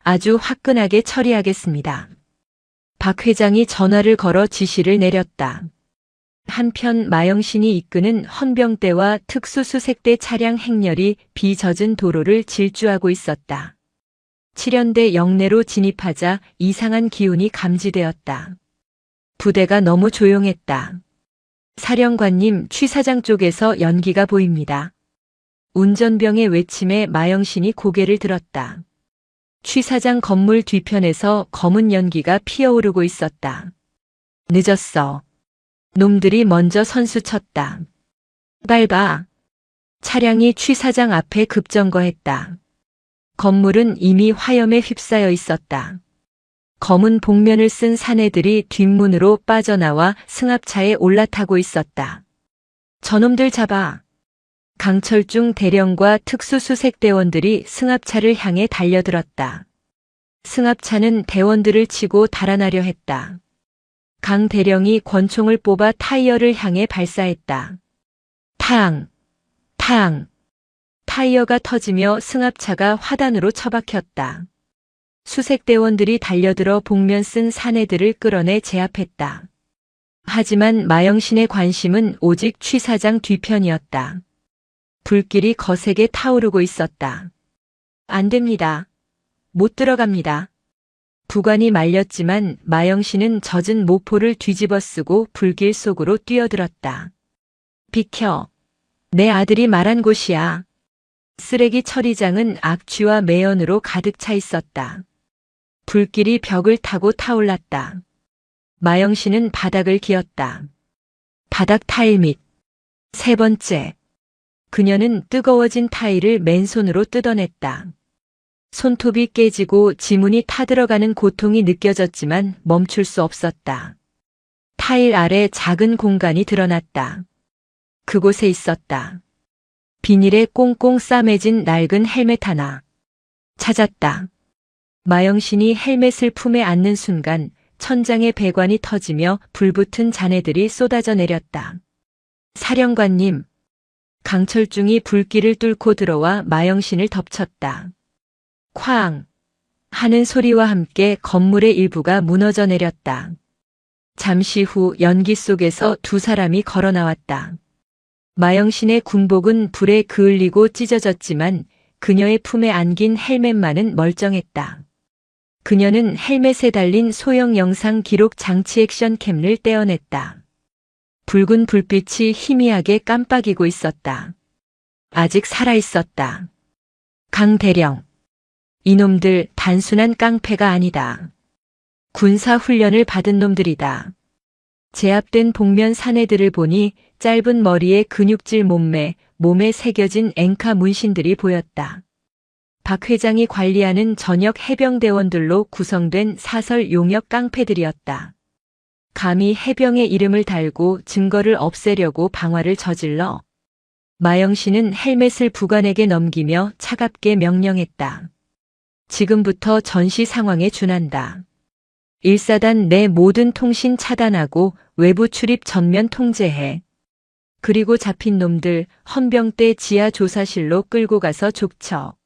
아주 화끈하게 처리하겠습니다. 박 회장이 전화를 걸어 지시를 내렸다. 한편 마영신이 이끄는 헌병대와 특수수색대 차량 행렬이 비젖은 도로를 질주하고 있었다. 7연대 영내로 진입하자 이상한 기운이 감지되었다. 부대가 너무 조용했다. 사령관님, 취사장 쪽에서 연기가 보입니다. 운전병의 외침에 마영신이 고개를 들었다. 취사장 건물 뒤편에서 검은 연기가 피어오르고 있었다. 늦었어. 놈들이 먼저 선수 쳤다. 밟아. 차량이 취사장 앞에 급정거했다. 건물은 이미 화염에 휩싸여 있었다. 검은 복면을 쓴 사내들이 뒷문으로 빠져나와 승합차에 올라타고 있었다. 저놈들 잡아. 강철중 대령과 특수수색대원들이 승합차를 향해 달려들었다. 승합차는 대원들을 치고 달아나려 했다. 강 대령이 권총을 뽑아 타이어를 향해 발사했다. 탕! 탕! 타이어가 터지며 승합차가 화단으로 처박혔다. 수색대원들이 달려들어 복면 쓴 사내들을 끌어내 제압했다. 하지만 마영신의 관심은 오직 취사장 뒤편이었다. 불길이 거세게 타오르고 있었다. 안 됩니다. 못 들어갑니다. 부관이 말렸지만 마영신은 젖은 모포를 뒤집어 쓰고 불길 속으로 뛰어들었다. 비켜. 내 아들이 말한 곳이야. 쓰레기 처리장은 악취와 매연으로 가득 차 있었다. 불길이 벽을 타고 타올랐다. 마영신은 바닥을 기었다. 바닥 타일 밑. 세 번째. 그녀는 뜨거워진 타일을 맨손으로 뜯어냈다. 손톱이 깨지고 지문이 타들어가는 고통이 느껴졌지만 멈출 수 없었다. 타일 아래 작은 공간이 드러났다. 그곳에 있었다. 비닐에 꽁꽁 싸매진 낡은 헬멧 하나. 찾았다. 마영신이 헬멧을 품에 안는 순간 천장의 배관이 터지며 불붙은 잔해들이 쏟아져 내렸다. 사령관님. 강철중이 불길을 뚫고 들어와 마영신을 덮쳤다. 쾅! 하는 소리와 함께 건물의 일부가 무너져 내렸다. 잠시 후 연기 속에서 두 사람이 걸어 나왔다. 마영신의 군복은 불에 그을리고 찢어졌지만 그녀의 품에 안긴 헬멧만은 멀쩡했다. 그녀는 헬멧에 달린 소형 영상 기록 장치 액션캠을 떼어냈다. 붉은 불빛이 희미하게 깜빡이고 있었다. 아직 살아있었다. 강 대령. 이놈들 단순한 깡패가 아니다. 군사 훈련을 받은 놈들이다. 제압된 복면 사내들을 보니 짧은 머리에 근육질 몸매, 몸에 새겨진 앵카 문신들이 보였다. 박 회장이 관리하는 전역 해병대원들로 구성된 사설 용역 깡패들이었다. 감히 해병의 이름을 달고 증거를 없애려고 방화를 저질러 마영 씨는 헬멧을 부관에게 넘기며 차갑게 명령했다. 지금부터 전시 상황에 준한다. 1사단 내 모든 통신 차단하고 외부 출입 전면 통제해. 그리고 잡힌 놈들 헌병대 지하 조사실로 끌고 가서 족쳐.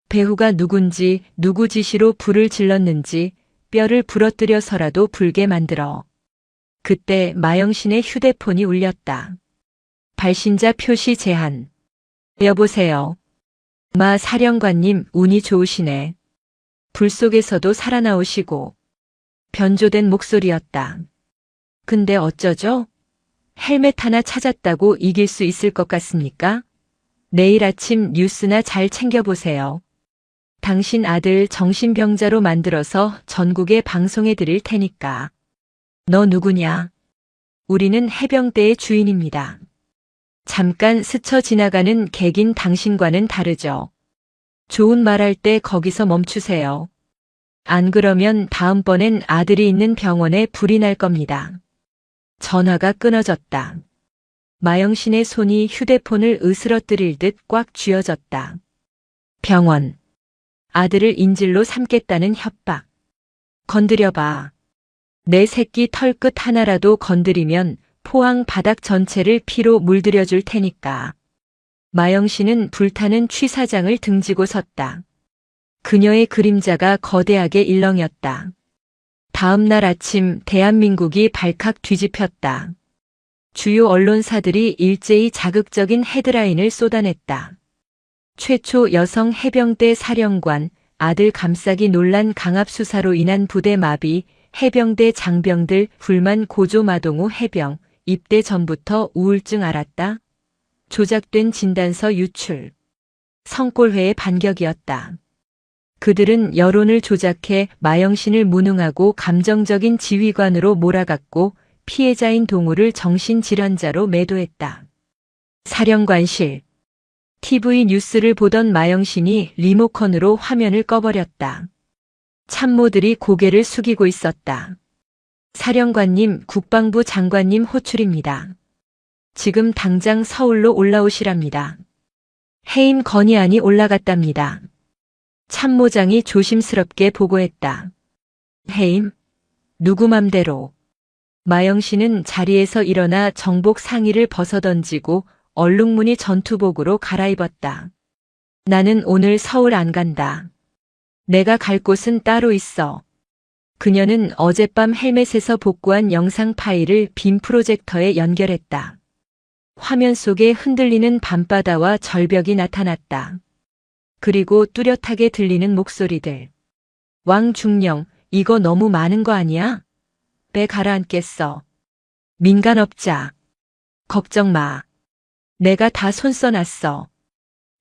배후가 누군지 누구 지시로 불을 질렀는지 뼈를 부러뜨려서라도 불게 만들어. 그때 마영신의 휴대폰이 울렸다. 발신자 표시 제한. 여보세요. 마 사령관님 운이 좋으시네. 불 속에서도 살아나오시고. 변조된 목소리였다. 근데 어쩌죠? 헬멧 하나 찾았다고 이길 수 있을 것 같습니까? 내일 아침 뉴스나 잘 챙겨보세요. 당신 아들 정신병자로 만들어서 전국에 방송해 드릴 테니까. 너 누구냐? 우리는 해병대의 주인입니다. 잠깐 스쳐 지나가는 객인 당신과는 다르죠. 좋은 말할 때 거기서 멈추세요. 안 그러면 다음번엔 아들이 있는 병원에 불이 날 겁니다. 전화가 끊어졌다. 마영신의 손이 휴대폰을 으스러뜨릴 듯 꽉 쥐어졌다. 병원. 아들을 인질로 삼겠다는 협박. 건드려봐. 내 새끼 털끝 하나라도 건드리면 포항 바닥 전체를 피로 물들여 줄 테니까. 마영신은 불타는 취사장을 등지고 섰다. 그녀의 그림자가 거대하게 일렁였다. 다음 날 아침 대한민국이 발칵 뒤집혔다. 주요 언론사들이 일제히 자극적인 헤드라인을 쏟아냈다. 최초 여성 해병대 사령관, 아들 감싸기 논란 강압 수사로 인한 부대 마비, 해병대 장병들 불만 고조 마동우 해병, 입대 전부터 우울증 알았다. 조작된 진단서 유출. 성골회의 반격이었다. 그들은 여론을 조작해 마영신을 무능하고 감정적인 지휘관으로 몰아갔고 피해자인 동우를 정신질환자로 매도했다. 사령관실. TV 뉴스를 보던 마영신이 리모컨으로 화면을 꺼버렸다. 참모들이 고개를 숙이고 있었다. 사령관님, 국방부 장관님 호출입니다. 지금 당장 서울로 올라오시랍니다. 해임 건의안이 올라갔답니다. 참모장이 조심스럽게 보고했다. 해임? 누구 맘대로. 마영신은 자리에서 일어나 정복 상의를 벗어던지고 얼룩무늬 전투복으로 갈아입었다. 나는 오늘 서울 안 간다. 내가 갈 곳은 따로 있어. 그녀는 어젯밤 헬멧에서 복구한 영상 파일을 빔 프로젝터에 연결했다. 화면 속에 흔들리는 밤바다와 절벽이 나타났다. 그리고 뚜렷하게 들리는 목소리들. 왕중령, 이거 너무 많은 거 아니야? 배 가라앉겠어. 민간업자. 걱정 마. 내가 다 손 써놨어.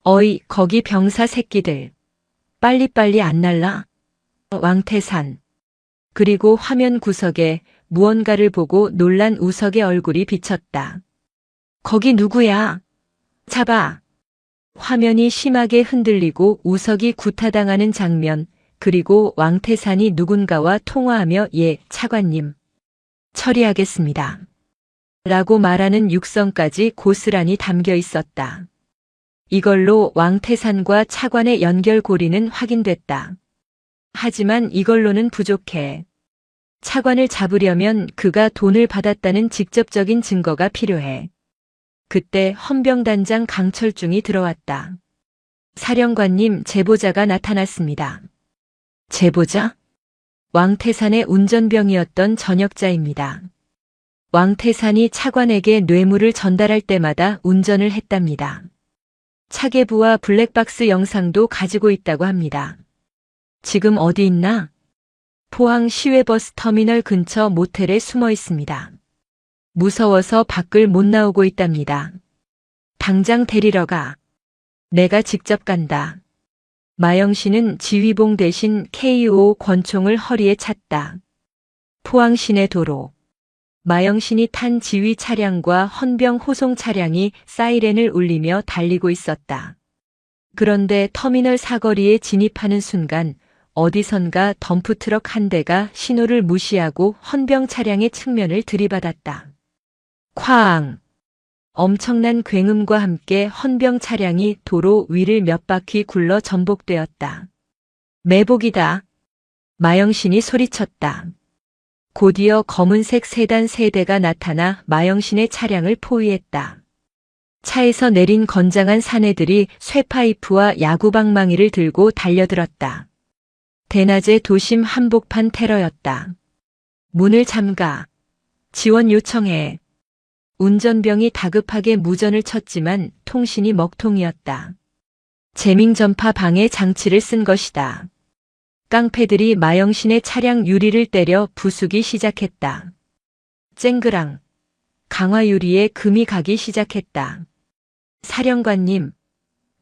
어이, 거기 병사 새끼들. 빨리빨리 안 날라? 왕태산. 그리고 화면 구석에 무언가를 보고 놀란 우석의 얼굴이 비쳤다. 거기 누구야? 잡아. 화면이 심하게 흔들리고 우석이 구타당하는 장면, 그리고 왕태산이 누군가와 통화하며 예, 차관님. 처리하겠습니다. 라고 말하는 육성까지 고스란히 담겨 있었다. 이걸로 왕태산과 차관의 연결고리는 확인됐다. 하지만 이걸로는 부족해. 차관을 잡으려면 그가 돈을 받았다는 직접적인 증거가 필요해. 그때 헌병단장 강철중이 들어왔다. 사령관님, 제보자가 나타났습니다. 제보자? 왕태산의 운전병이었던 전역자입니다. 왕태산이 차관에게 뇌물을 전달할 때마다 운전을 했답니다. 차계부와 블랙박스 영상도 가지고 있다고 합니다. 지금 어디 있나? 포항 시외버스 터미널 근처 모텔에 숨어 있습니다. 무서워서 밖을 못 나오고 있답니다. 당장 데리러 가. 내가 직접 간다. 마영신은 지휘봉 대신 KO 권총을 허리에 찼다. 포항 시내 도로. 마영신이 탄 지휘 차량과 헌병 호송 차량이 사이렌을 울리며 달리고 있었다. 그런데 터미널 사거리에 진입하는 순간 어디선가 덤프트럭 한 대가 신호를 무시하고 헌병 차량의 측면을 들이받았다. 쾅! 엄청난 굉음과 함께 헌병 차량이 도로 위를 몇 바퀴 굴러 전복되었다. 매복이다. 마영신이 소리쳤다. 곧이어 검은색 세단 3대가 나타나 마영신의 차량을 포위했다. 차에서 내린 건장한 사내들이 쇠파이프와 야구방망이를 들고 달려들었다. 대낮에 도심 한복판 테러였다. 문을 잠가. 지원 요청해. 운전병이 다급하게 무전을 쳤지만 통신이 먹통이었다. 재밍 전파 방해 장치를 쓴 것이다. 깡패들이 마영신의 차량 유리를 때려 부수기 시작했다. 쨍그랑. 강화 유리에 금이 가기 시작했다. 사령관님,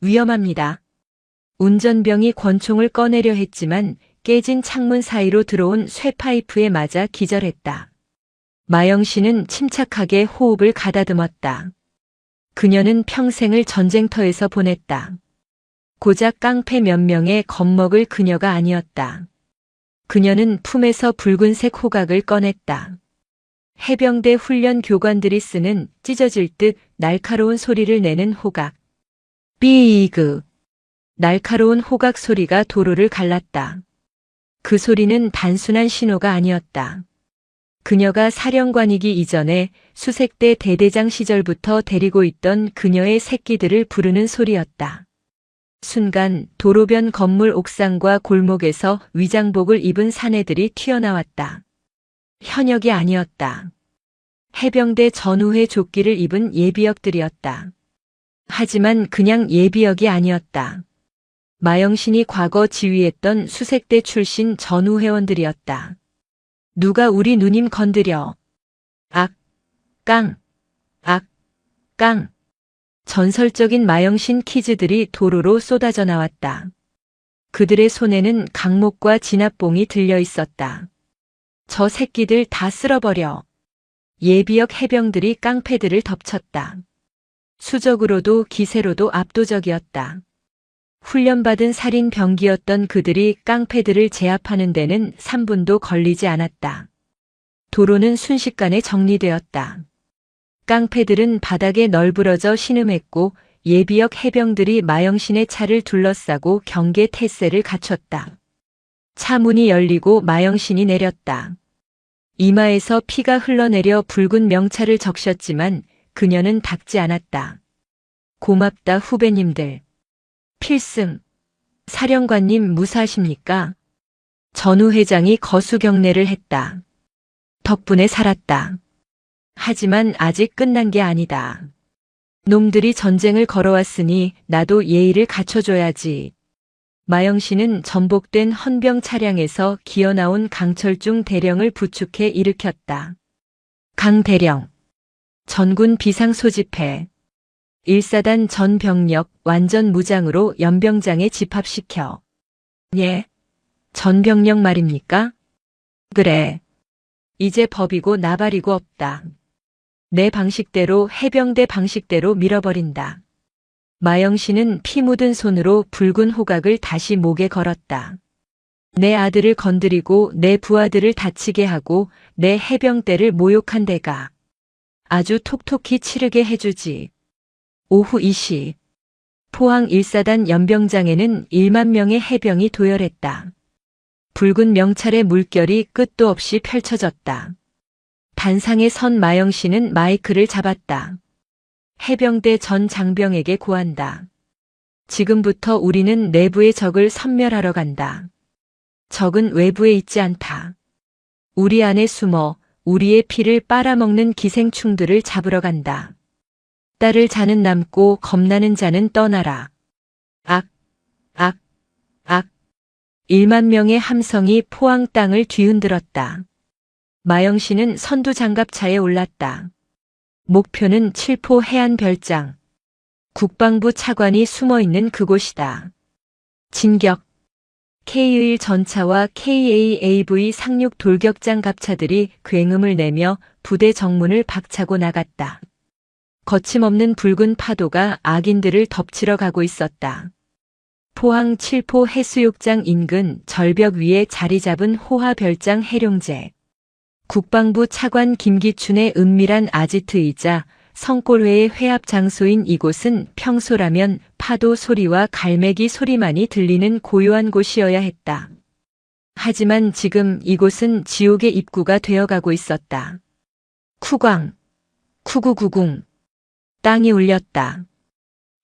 위험합니다. 운전병이 권총을 꺼내려 했지만 깨진 창문 사이로 들어온 쇠파이프에 맞아 기절했다. 마영신은 침착하게 호흡을 가다듬었다. 그녀는 평생을 전쟁터에서 보냈다. 고작 깡패 몇 명에 겁먹을 그녀가 아니었다. 그녀는 품에서 붉은색 호각을 꺼냈다. 해병대 훈련 교관들이 쓰는 찢어질 듯 날카로운 소리를 내는 호각. 삐그. 날카로운 호각 소리가 도로를 갈랐다. 그 소리는 단순한 신호가 아니었다. 그녀가 사령관이기 이전에 수색대 대대장 시절부터 데리고 있던 그녀의 새끼들을 부르는 소리였다. 순간 도로변 건물 옥상과 골목에서 위장복을 입은 사내들이 튀어나왔다. 현역이 아니었다. 해병대 전우회 조끼를 입은 예비역들이었다. 하지만 그냥 예비역이 아니었다. 마영신이 과거 지휘했던 수색대 출신 전우회원들이었다. 누가 우리 누님 건드려. 악, 깡, 악, 깡. 전설적인 마영신 키즈들이 도로로 쏟아져 나왔다. 그들의 손에는 강목과 진압봉이 들려 있었다. 저 새끼들 다 쓸어버려. 예비역 해병들이 깡패들을 덮쳤다. 수적으로도 기세로도 압도적이었다. 훈련받은 살인 병기였던 그들이 깡패들을 제압하는 데는 3분도 걸리지 않았다. 도로는 순식간에 정리되었다. 깡패들은 바닥에 널브러져 신음했고 예비역 해병들이 마영신의 차를 둘러싸고 경계 태세를 갖췄다. 차 문이 열리고 마영신이 내렸다. 이마에서 피가 흘러내려 붉은 명찰을 적셨지만 그녀는 닦지 않았다. 고맙다 후배님들. 필승. 사령관님 무사하십니까? 전우 회장이 거수 경례를 했다. 덕분에 살았다. 하지만 아직 끝난 게 아니다. 놈들이 전쟁을 걸어왔으니 나도 예의를 갖춰줘야지. 마영신은 전복된 헌병 차량에서 기어나온 강철중 대령을 부축해 일으켰다. 강 대령. 전군 비상 소집해. 1사단 전 병력 완전 무장으로 연병장에 집합시켜. 예. 전 병력 말입니까? 그래. 이제 법이고 나발이고 없다. 내 방식대로 해병대 방식대로 밀어버린다. 마영신은 피 묻은 손으로 붉은 호각을 다시 목에 걸었다. 내 아들을 건드리고 내 부하들을 다치게 하고 내 해병대를 모욕한 데가 아주 톡톡히 치르게 해주지. 오후 2시 포항 1사단 연병장에는 1만 명의 해병이 도열했다. 붉은 명찰의 물결이 끝도 없이 펼쳐졌다. 단상에 선 마영신은 마이크를 잡았다. 해병대 전 장병에게 고한다. 지금부터 우리는 내부의 적을 섬멸하러 간다. 적은 외부에 있지 않다. 우리 안에 숨어 우리의 피를 빨아먹는 기생충들을 잡으러 간다. 딸을 자는 남고 겁나는 자는 떠나라. 악, 악, 악. 1만 명의 함성이 포항 땅을 뒤흔들었다. 마영신은 선두 장갑차에 올랐다. 목표는 칠포 해안별장. 국방부 차관이 숨어있는 그곳이다. 진격. K1 전차와 KAAV 상륙 돌격장 갑차들이 굉음을 내며 부대 정문을 박차고 나갔다. 거침없는 붉은 파도가 악인들을 덮치러 가고 있었다. 포항 7포 해수욕장 인근 절벽 위에 자리 잡은 호화별장 해룡제. 국방부 차관 김기춘의 은밀한 아지트이자 성골회의 회합 장소인 이곳은 평소라면 파도 소리와 갈매기 소리만이 들리는 고요한 곳이어야 했다. 하지만 지금 이곳은 지옥의 입구가 되어가고 있었다. 쿠광, 쿠구구궁. 땅이 울렸다.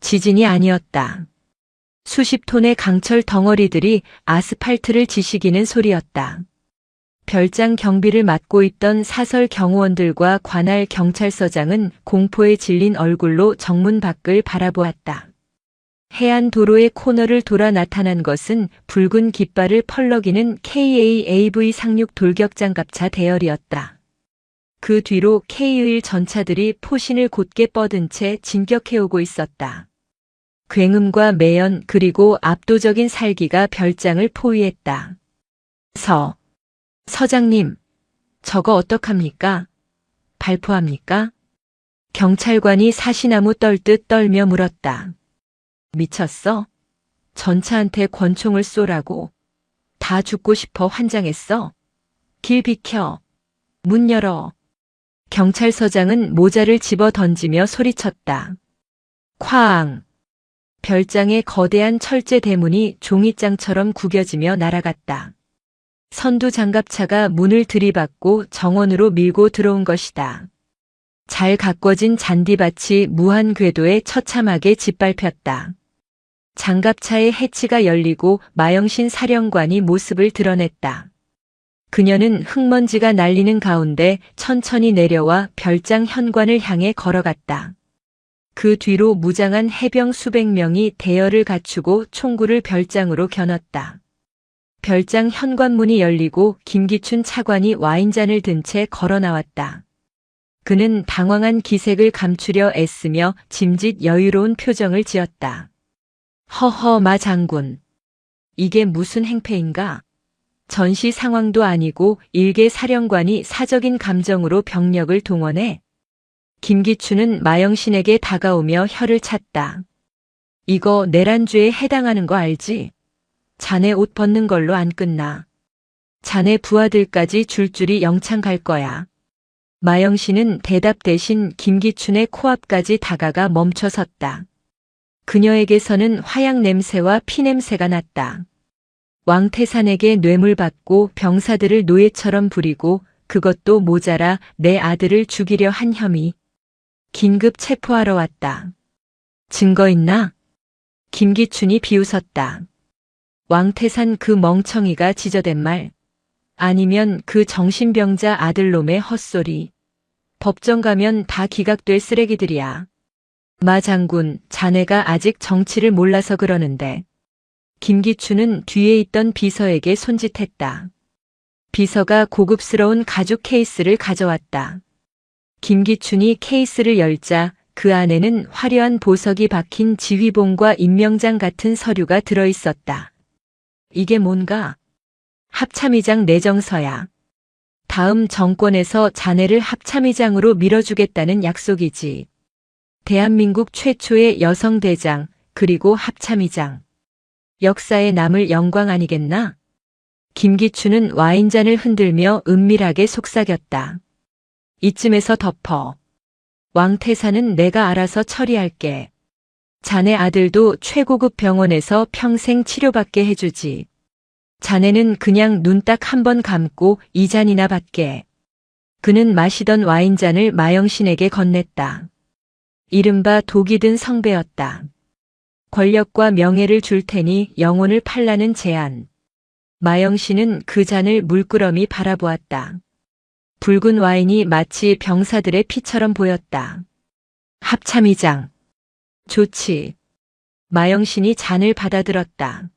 지진이 아니었다. 수십 톤의 강철 덩어리들이 아스팔트를 지시기는 소리였다. 별장 경비를 맡고 있던 사설 경호원들과 관할 경찰서장은 공포에 질린 얼굴로 정문 밖을 바라보았다. 해안 도로의 코너를 돌아 나타난 것은 붉은 깃발을 펄럭이는 KAAV 상륙 돌격장갑차 대열이었다. 그 뒤로 K1 전차들이 포신을 곧게 뻗은 채 진격해오고 있었다. 굉음과 매연 그리고 압도적인 살기가 별장을 포위했다. 서장님, 저거 어떡합니까? 발포합니까? 경찰관이 사시나무 떨듯 떨며 물었다. 미쳤어? 전차한테 권총을 쏘라고. 다 죽고 싶어 환장했어? 길 비켜. 문 열어. 경찰서장은 모자를 집어 던지며 소리쳤다. 쾅! 별장의 거대한 철제 대문이 종이장처럼 구겨지며 날아갔다. 선두 장갑차가 문을 들이받고 정원으로 밀고 들어온 것이다. 잘 가꿔진 잔디밭이 무한 궤도에 처참하게 짓밟혔다. 장갑차의 해치가 열리고 마영신 사령관이 모습을 드러냈다. 그녀는 흙먼지가 날리는 가운데 천천히 내려와 별장 현관을 향해 걸어갔다. 그 뒤로 무장한 해병 수백 명이 대열을 갖추고 총구를 별장으로 겨눴다. 별장 현관문이 열리고 김기춘 차관이 와인잔을 든 채 걸어 나왔다. 그는 당황한 기색을 감추려 애쓰며 짐짓 여유로운 표정을 지었다. 허허 마 장군. 이게 무슨 행패인가? 전시 상황도 아니고 일개 사령관이 사적인 감정으로 병력을 동원해? 김기춘은 마영신에게 다가오며 혀를 찼다. 이거 내란죄에 해당하는 거 알지? 자네 옷 벗는 걸로 안 끝나. 자네 부하들까지 줄줄이 영창 갈 거야. 마영신은 대답 대신 김기춘의 코앞까지 다가가 멈춰섰다. 그녀에게서는 화약 냄새와 피 냄새가 났다. 왕태산에게 뇌물 받고 병사들을 노예처럼 부리고 그것도 모자라 내 아들을 죽이려 한 혐의. 긴급 체포하러 왔다. 증거 있나? 김기춘이 비웃었다. 왕태산 그 멍청이가 지저댄 말. 아니면 그 정신병자 아들놈의 헛소리. 법정 가면 다 기각될 쓰레기들이야. 마 장군, 자네가 아직 정치를 몰라서 그러는데. 김기춘은 뒤에 있던 비서에게 손짓했다. 비서가 고급스러운 가죽 케이스를 가져왔다. 김기춘이 케이스를 열자 그 안에는 화려한 보석이 박힌 지휘봉과 임명장 같은 서류가 들어있었다. 이게 뭔가? 합참의장 내정서야. 다음 정권에서 자네를 합참의장으로 밀어주겠다는 약속이지. 대한민국 최초의 여성 대장, 그리고 합참의장. 역사에 남을 영광 아니겠나? 김기춘은 와인잔을 흔들며 은밀하게 속삭였다. 이쯤에서 덮어. 왕태산은 내가 알아서 처리할게. 자네 아들도 최고급 병원에서 평생 치료받게 해주지. 자네는 그냥 눈 딱 한 번 감고 이 잔이나 받게. 그는 마시던 와인잔을 마영신에게 건넸다. 이른바 독이 든 성배였다. 권력과 명예를 줄 테니 영혼을 팔라는 제안. 마영신은 그 잔을 물끄러미 바라보았다. 붉은 와인이 마치 병사들의 피처럼 보였다. 합참의장. 좋지. 마영신이 잔을 받아들었다.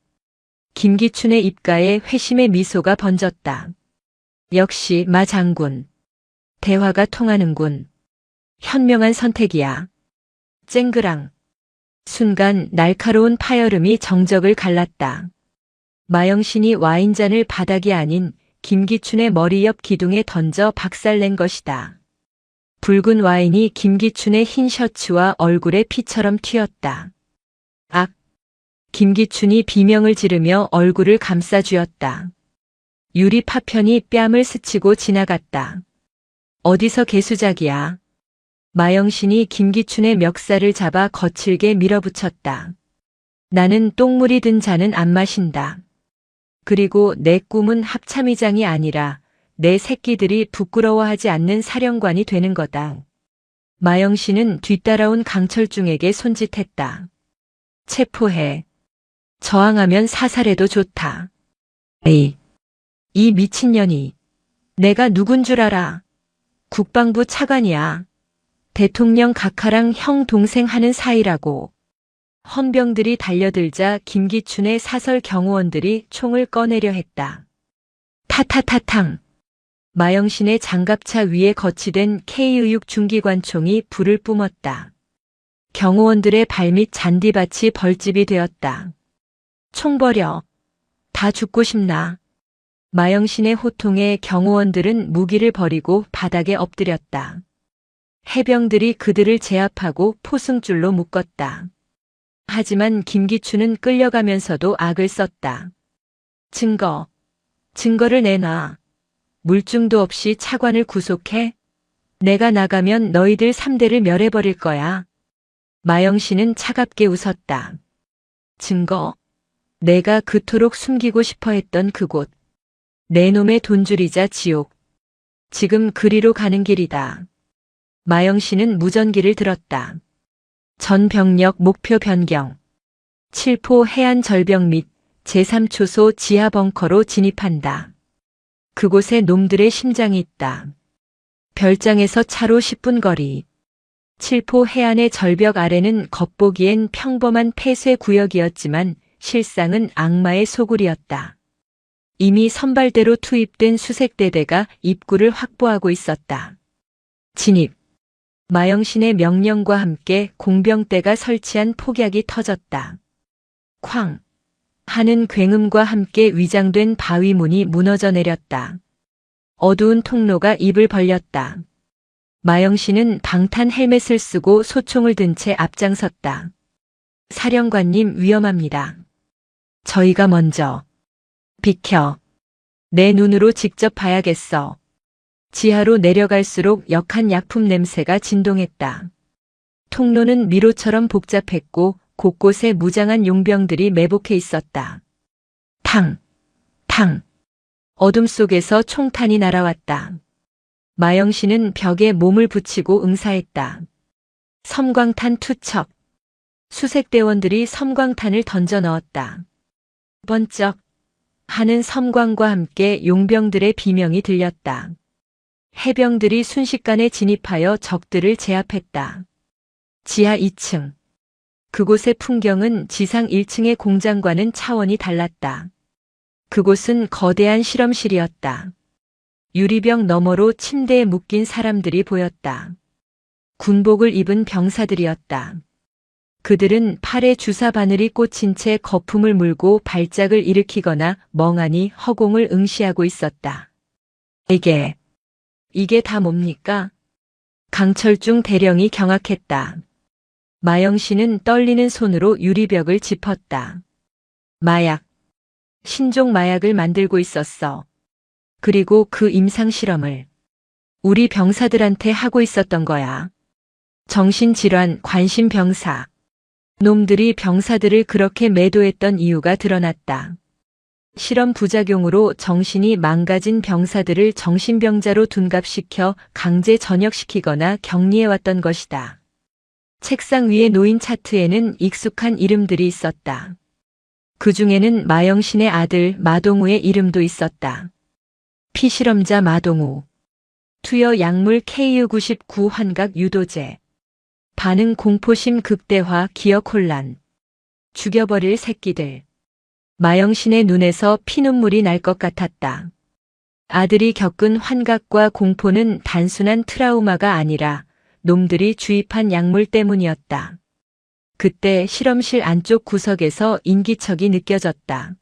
김기춘의 입가에 회심의 미소가 번졌다. 역시 마 장군. 대화가 통하는군. 현명한 선택이야. 쨍그랑. 순간 날카로운 파열음이 정적을 갈랐다. 마영신이 와인잔을 바닥이 아닌 김기춘의 머리 옆 기둥에 던져 박살낸 것이다. 붉은 와인이 김기춘의 흰 셔츠와 얼굴에 피처럼 튀었다. 악! 김기춘이 비명을 지르며 얼굴을 감싸쥐었다. 유리 파편이 뺨을 스치고 지나갔다. 어디서 개수작이야? 마영신이 김기춘의 멱살을 잡아 거칠게 밀어붙였다. 나는 똥물이 든 잔은 안 마신다. 그리고 내 꿈은 합참의장이 아니라 내 새끼들이 부끄러워하지 않는 사령관이 되는 거다. 마영신은 뒤따라온 강철중에게 손짓했다. 체포해. 저항하면 사살해도 좋다. 에이, 이 미친년이. 내가 누군 줄 알아. 국방부 차관이야. 대통령 각하랑 형 동생 하는 사이라고. 헌병들이 달려들자 김기춘의 사설 경호원들이 총을 꺼내려 했다. 타타타탕. 마영신의 장갑차 위에 거치된 K의육 중기관총이 불을 뿜었다. 경호원들의 발밑 잔디밭이 벌집이 되었다. 총 버려. 다 죽고 싶나. 마영신의 호통에 경호원들은 무기를 버리고 바닥에 엎드렸다. 해병들이 그들을 제압하고 포승줄로 묶었다. 하지만 김기춘은 끌려가면서도 악을 썼다. 증거를 내놔. 물증도 없이 차관을 구속해? 내가 나가면 너희들 3대를 멸해버릴 거야. 마영신은 차갑게 웃었다. 증거? 내가 그토록 숨기고 싶어 했던 그곳. 내 놈의 돈줄이자 지옥. 지금 그리로 가는 길이다. 마영신은 무전기를 들었다. 전 병력 목표 변경. 7포 해안 절벽 및 제3초소 지하 벙커로 진입한다. 그곳에 놈들의 심장이 있다. 별장에서 차로 10분 거리. 7포 해안의 절벽 아래는 겉보기엔 평범한 폐쇄 구역이었지만 실상은 악마의 소굴이었다. 이미 선발대로 투입된 수색대대가 입구를 확보하고 있었다. 진입. 마영신의 명령과 함께 공병대가 설치한 폭약이 터졌다. 쾅! 하는 굉음과 함께 위장된 바위문이 무너져 내렸다. 어두운 통로가 입을 벌렸다. 마영신은 방탄 헬멧을 쓰고 소총을 든 채 앞장섰다. 사령관님 위험합니다. 저희가 먼저. 비켜. 내 눈으로 직접 봐야겠어. 지하로 내려갈수록 역한 약품 냄새가 진동했다. 통로는 미로처럼 복잡했고 곳곳에 무장한 용병들이 매복해 있었다. 탕! 탕! 어둠 속에서 총탄이 날아왔다. 마영신은 벽에 몸을 붙이고 응사했다. 섬광탄 투척. 수색대원들이 섬광탄을 던져 넣었다. 번쩍 하는 섬광과 함께 용병들의 비명이 들렸다. 해병들이 순식간에 진입하여 적들을 제압했다. 지하 2층. 그곳의 풍경은 지상 1층의 공장과는 차원이 달랐다. 그곳은 거대한 실험실이었다. 유리병 너머로 침대에 묶인 사람들이 보였다. 군복을 입은 병사들이었다. 그들은 팔에 주사 바늘이 꽂힌 채 거품을 물고 발작을 일으키거나 멍하니 허공을 응시하고 있었다. 이게 다 뭡니까? 강철중 대령이 경악했다. 마영신은 떨리는 손으로 유리벽을 짚었다. 마약. 신종 마약을 만들고 있었어. 그리고 그 임상 실험을 우리 병사들한테 하고 있었던 거야. 정신질환 관심병사. 놈들이 병사들을 그렇게 매도했던 이유가 드러났다. 실험 부작용으로 정신이 망가진 병사들을 정신병자로 둔갑시켜 강제 전역시키거나 격리해왔던 것이다. 책상 위에 놓인 차트에는 익숙한 이름들이 있었다. 그 중에는 마영신의 아들 마동우의 이름도 있었다. 피실험자 마동우. 투여 약물 KU99 환각 유도제. 반응 공포심 극대화 기억 혼란. 죽여버릴 새끼들. 마영신의 눈에서 피눈물이 날 것 같았다. 아들이 겪은 환각과 공포는 단순한 트라우마가 아니라 놈들이 주입한 약물 때문이었다. 그때 실험실 안쪽 구석에서 인기척이 느껴졌다.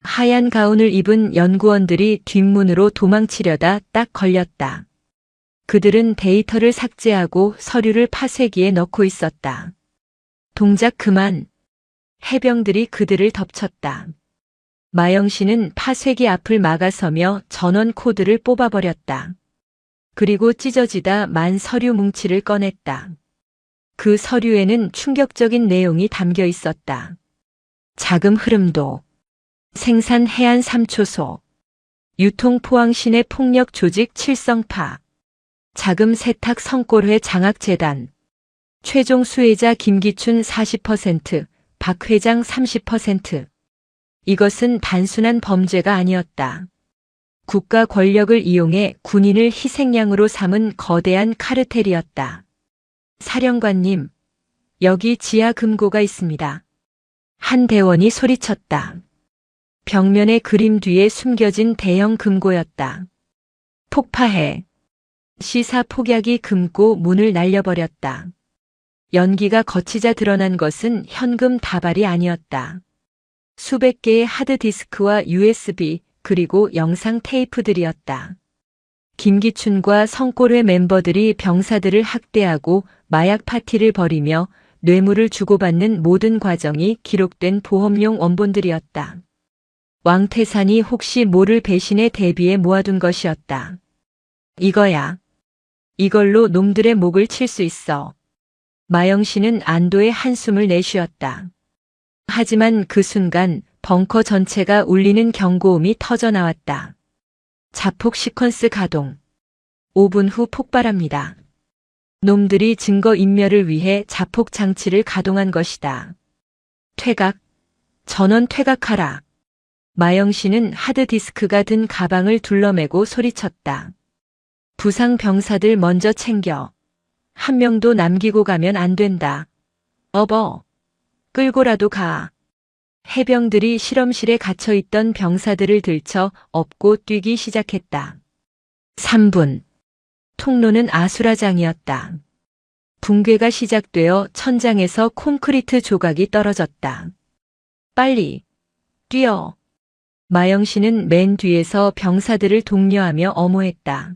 하얀 가운을 입은 연구원들이 뒷문으로 도망치려다 딱 걸렸다. 그들은 데이터를 삭제하고 서류를 파쇄기에 넣고 있었다. 동작 그만. 해병들이 그들을 덮쳤다. 마영 씨는 파쇄기 앞을 막아서며 전원 코드를 뽑아버렸다. 그리고 찢어지다 만 서류 뭉치를 꺼냈다. 그 서류에는 충격적인 내용이 담겨 있었다. 자금 흐름도, 생산 해안 3초소, 유통 포항시내 폭력 조직 칠성파, 자금 세탁 성골회 장학재단, 최종 수혜자 김기춘 40%, 박 회장 30%. 이것은 단순한 범죄가 아니었다. 국가 권력을 이용해 군인을 희생양으로 삼은 거대한 카르텔이었다. 사령관님, 여기 지하 금고가 있습니다. 한 대원이 소리쳤다. 벽면의 그림 뒤에 숨겨진 대형 금고였다. 폭파해. 시사 폭약이 금고 문을 날려버렸다. 연기가 거치자 드러난 것은 현금 다발이 아니었다. 수백 개의 하드디스크와 USB 그리고 영상 테이프들이었다. 김기춘과 성골회 멤버들이 병사들을 학대하고 마약 파티를 벌이며 뇌물을 주고받는 모든 과정이 기록된 보험용 원본들이었다. 왕태산이 혹시 모를 배신에 대비해 모아둔 것이었다. 이거야. 이걸로 놈들의 목을 칠 수 있어. 마영 씨는 안도의 한숨을 내쉬었다. 하지만 그 순간 벙커 전체가 울리는 경고음이 터져 나왔다. 자폭 시퀀스 가동. 5분 후 폭발합니다. 놈들이 증거 인멸을 위해 자폭 장치를 가동한 것이다. 퇴각. 전원 퇴각하라. 마영 씨는 하드디스크가 든 가방을 둘러매고 소리쳤다. 부상 병사들 먼저 챙겨. 한 명도 남기고 가면 안 된다. 어버. 끌고라도 가. 해병들이 실험실에 갇혀있던 병사들을 들쳐 업고 뛰기 시작했다. 3분. 통로는 아수라장이었다. 붕괴가 시작되어 천장에서 콘크리트 조각이 떨어졌다. 빨리. 뛰어. 마영 씨는 맨 뒤에서 병사들을 독려하며 엄호했다.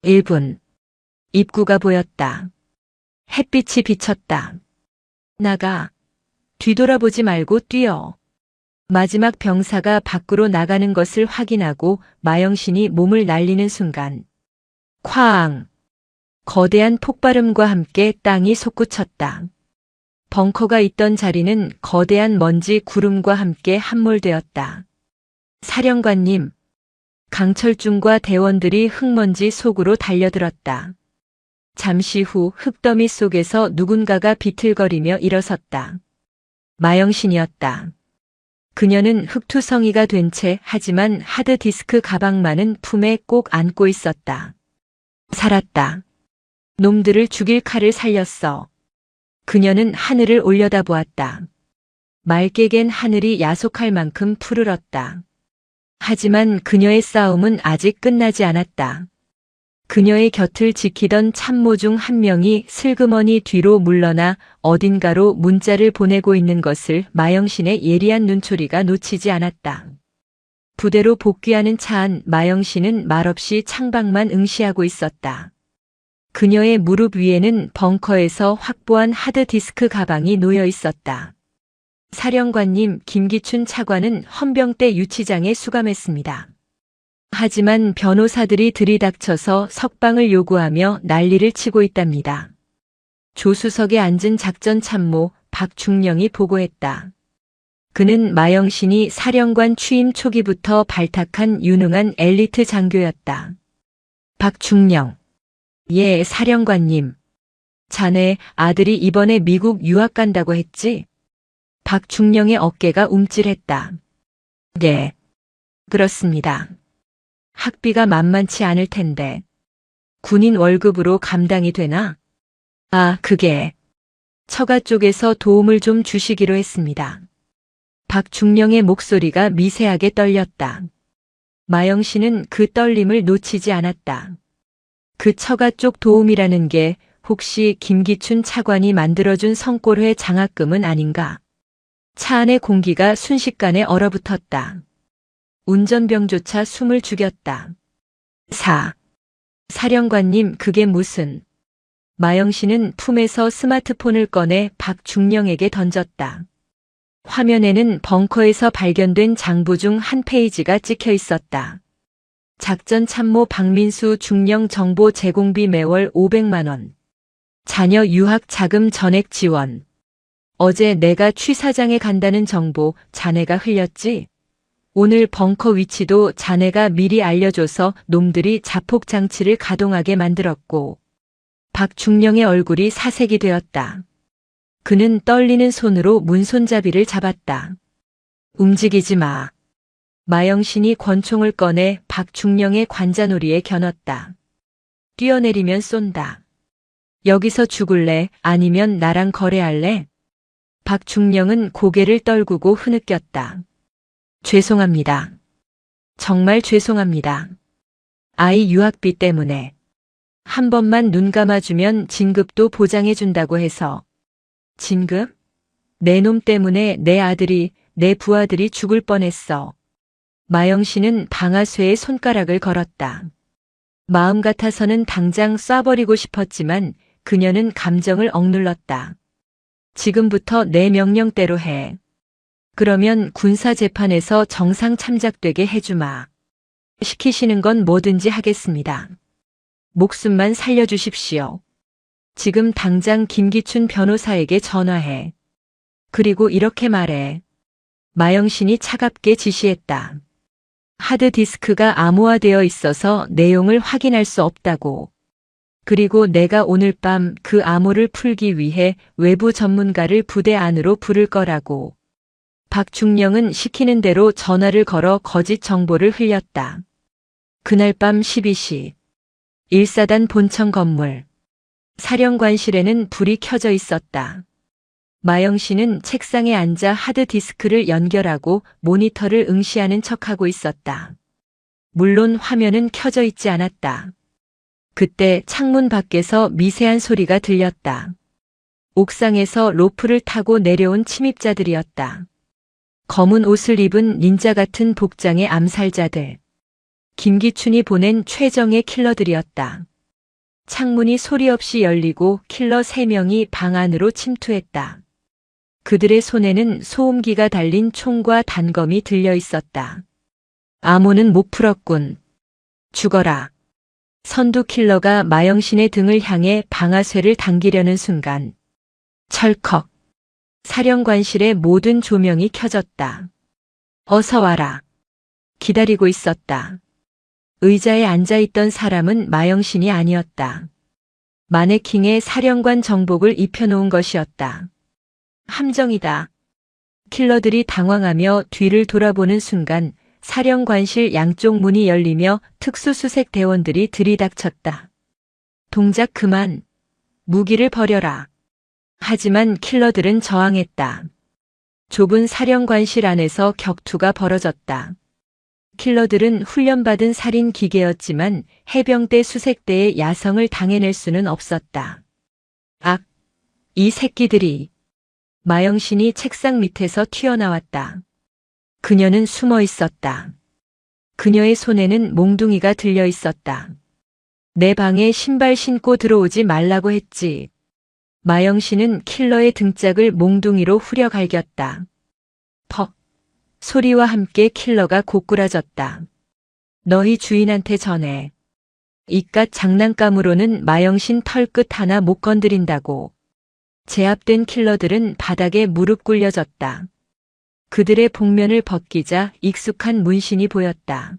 1분. 입구가 보였다. 햇빛이 비쳤다. 나가. 뒤돌아보지 말고 뛰어. 마지막 병사가 밖으로 나가는 것을 확인하고 마영신이 몸을 날리는 순간 쾅! 거대한 폭발음과 함께 땅이 솟구쳤다. 벙커가 있던 자리는 거대한 먼지 구름과 함께 함몰되었다. 사령관님, 강철중과 대원들이 흙먼지 속으로 달려들었다. 잠시 후 흙더미 속에서 누군가가 비틀거리며 일어섰다. 마영신이었다. 그녀는 흙투성이가 된 채 하지만 하드디스크 가방만은 품에 꼭 안고 있었다. 살았다. 놈들을 죽일 칼을 살렸어. 그녀는 하늘을 올려다보았다. 맑게 갠 하늘이 야속할 만큼 푸르렀다. 하지만 그녀의 싸움은 아직 끝나지 않았다. 그녀의 곁을 지키던 참모 중 한 명이 슬그머니 뒤로 물러나 어딘가로 문자를 보내고 있는 것을 마영신의 예리한 눈초리가 놓치지 않았다. 부대로 복귀하는 차 안 마영신은 말없이 창밖만 응시하고 있었다. 그녀의 무릎 위에는 벙커에서 확보한 하드디스크 가방이 놓여 있었다. 사령관님, 김기춘 차관은 헌병대 유치장에 수감했습니다. 하지만 변호사들이 들이닥쳐서 석방을 요구하며 난리를 치고 있답니다. 조수석에 앉은 작전 참모 박중령이 보고했다. 그는 마영신이 사령관 취임 초기부터 발탁한 유능한 엘리트 장교였다. 박중령. 예, 사령관님. 자네 아들이 이번에 미국 유학 간다고 했지? 박중령의 어깨가 움찔했다. 네. 그렇습니다. 학비가 만만치 않을 텐데. 군인 월급으로 감당이 되나? 아, 그게. 처가 쪽에서 도움을 좀 주시기로 했습니다. 박중령의 목소리가 미세하게 떨렸다. 마영신은 그 떨림을 놓치지 않았다. 그 처가 쪽 도움이라는 게 혹시 김기춘 차관이 만들어준 성골회 장학금은 아닌가? 차 안의 공기가 순식간에 얼어붙었다. 운전병조차 숨을 죽였다. 사령관님, 그게 무슨... 마영 씨는 품에서 스마트폰을 꺼내 박중령에게 던졌다. 화면에는 벙커에서 발견된 장부 중 한 페이지가 찍혀 있었다. 작전 참모 박민수 중령 정보 제공비 매월 500만 원. 자녀 유학 자금 전액 지원. 어제 내가 취 사장에 간다는 정보 자네가 흘렸지? 오늘 벙커 위치도 자네가 미리 알려줘서 놈들이 자폭 장치를 가동하게 만들었고. 박중령의 얼굴이 사색이 되었다. 그는 떨리는 손으로 문손잡이를 잡았다. 움직이지 마. 마영신이 권총을 꺼내 박중령의 관자놀이에 겨눴다. 뛰어내리면 쏜다. 여기서 죽을래? 아니면 나랑 거래할래? 박중령은 고개를 떨구고 흐느꼈다. 죄송합니다. 정말 죄송합니다. 아이 유학비 때문에. 한 번만 눈 감아주면 진급도 보장해준다고 해서. 진급? 내 놈 때문에 내 아들이, 내 부하들이 죽을 뻔했어. 마영 씨는 방아쇠에 손가락을 걸었다. 마음 같아서는 당장 쏴버리고 싶었지만 그녀는 감정을 억눌렀다. 지금부터 내 명령대로 해. 그러면 군사재판에서 정상 참작되게 해주마. 시키시는 건 뭐든지 하겠습니다. 목숨만 살려주십시오. 지금 당장 김기춘 변호사에게 전화해. 그리고 이렇게 말해. 마영신이 차갑게 지시했다. 하드디스크가 암호화되어 있어서 내용을 확인할 수 없다고. 그리고 내가 오늘 밤 그 암호를 풀기 위해 외부 전문가를 부대 안으로 부를 거라고. 박중령은 시키는 대로 전화를 걸어 거짓 정보를 흘렸다. 그날 밤 12시. 1사단 본청 건물. 사령관실에는 불이 켜져 있었다. 마영 씨는 책상에 앉아 하드디스크를 연결하고 모니터를 응시하는 척하고 있었다. 물론 화면은 켜져 있지 않았다. 그때 창문 밖에서 미세한 소리가 들렸다. 옥상에서 로프를 타고 내려온 침입자들이었다. 검은 옷을 입은 닌자 같은 복장의 암살자들. 김기춘이 보낸 최정의 킬러들이었다. 창문이 소리 없이 열리고 킬러 3명이 방 안으로 침투했다. 그들의 손에는 소음기가 달린 총과 단검이 들려 있었다. 암호는 못 풀었군. 죽어라. 선두 킬러가 마영신의 등을 향해 방아쇠를 당기려는 순간. 철컥. 사령관실의 모든 조명이 켜졌다. 어서 와라. 기다리고 있었다. 의자에 앉아있던 사람은 마영신이 아니었다. 마네킹에 사령관 정복을 입혀놓은 것이었다. 함정이다. 킬러들이 당황하며 뒤를 돌아보는 순간 사령관실 양쪽 문이 열리며 특수수색 대원들이 들이닥쳤다. 동작 그만. 무기를 버려라. 하지만 킬러들은 저항했다. 좁은 사령관실 안에서 격투가 벌어졌다. 킬러들은 훈련받은 살인 기계였지만 해병대 수색대의 야성을 당해낼 수는 없었다. 악! 이 새끼들이! 마영신이 책상 밑에서 튀어나왔다. 그녀는 숨어 있었다. 그녀의 손에는 몽둥이가 들려 있었다. 내 방에 신발 신고 들어오지 말라고 했지. 마영신은 킬러의 등짝을 몽둥이로 후려 갈겼다. 퍽! 소리와 함께 킬러가 고꾸라졌다. 너희 주인한테 전해. 이깟 장난감으로는 마영신 털끝 하나 못 건드린다고. 제압된 킬러들은 바닥에 무릎 꿇려졌다. 그들의 복면을 벗기자 익숙한 문신이 보였다.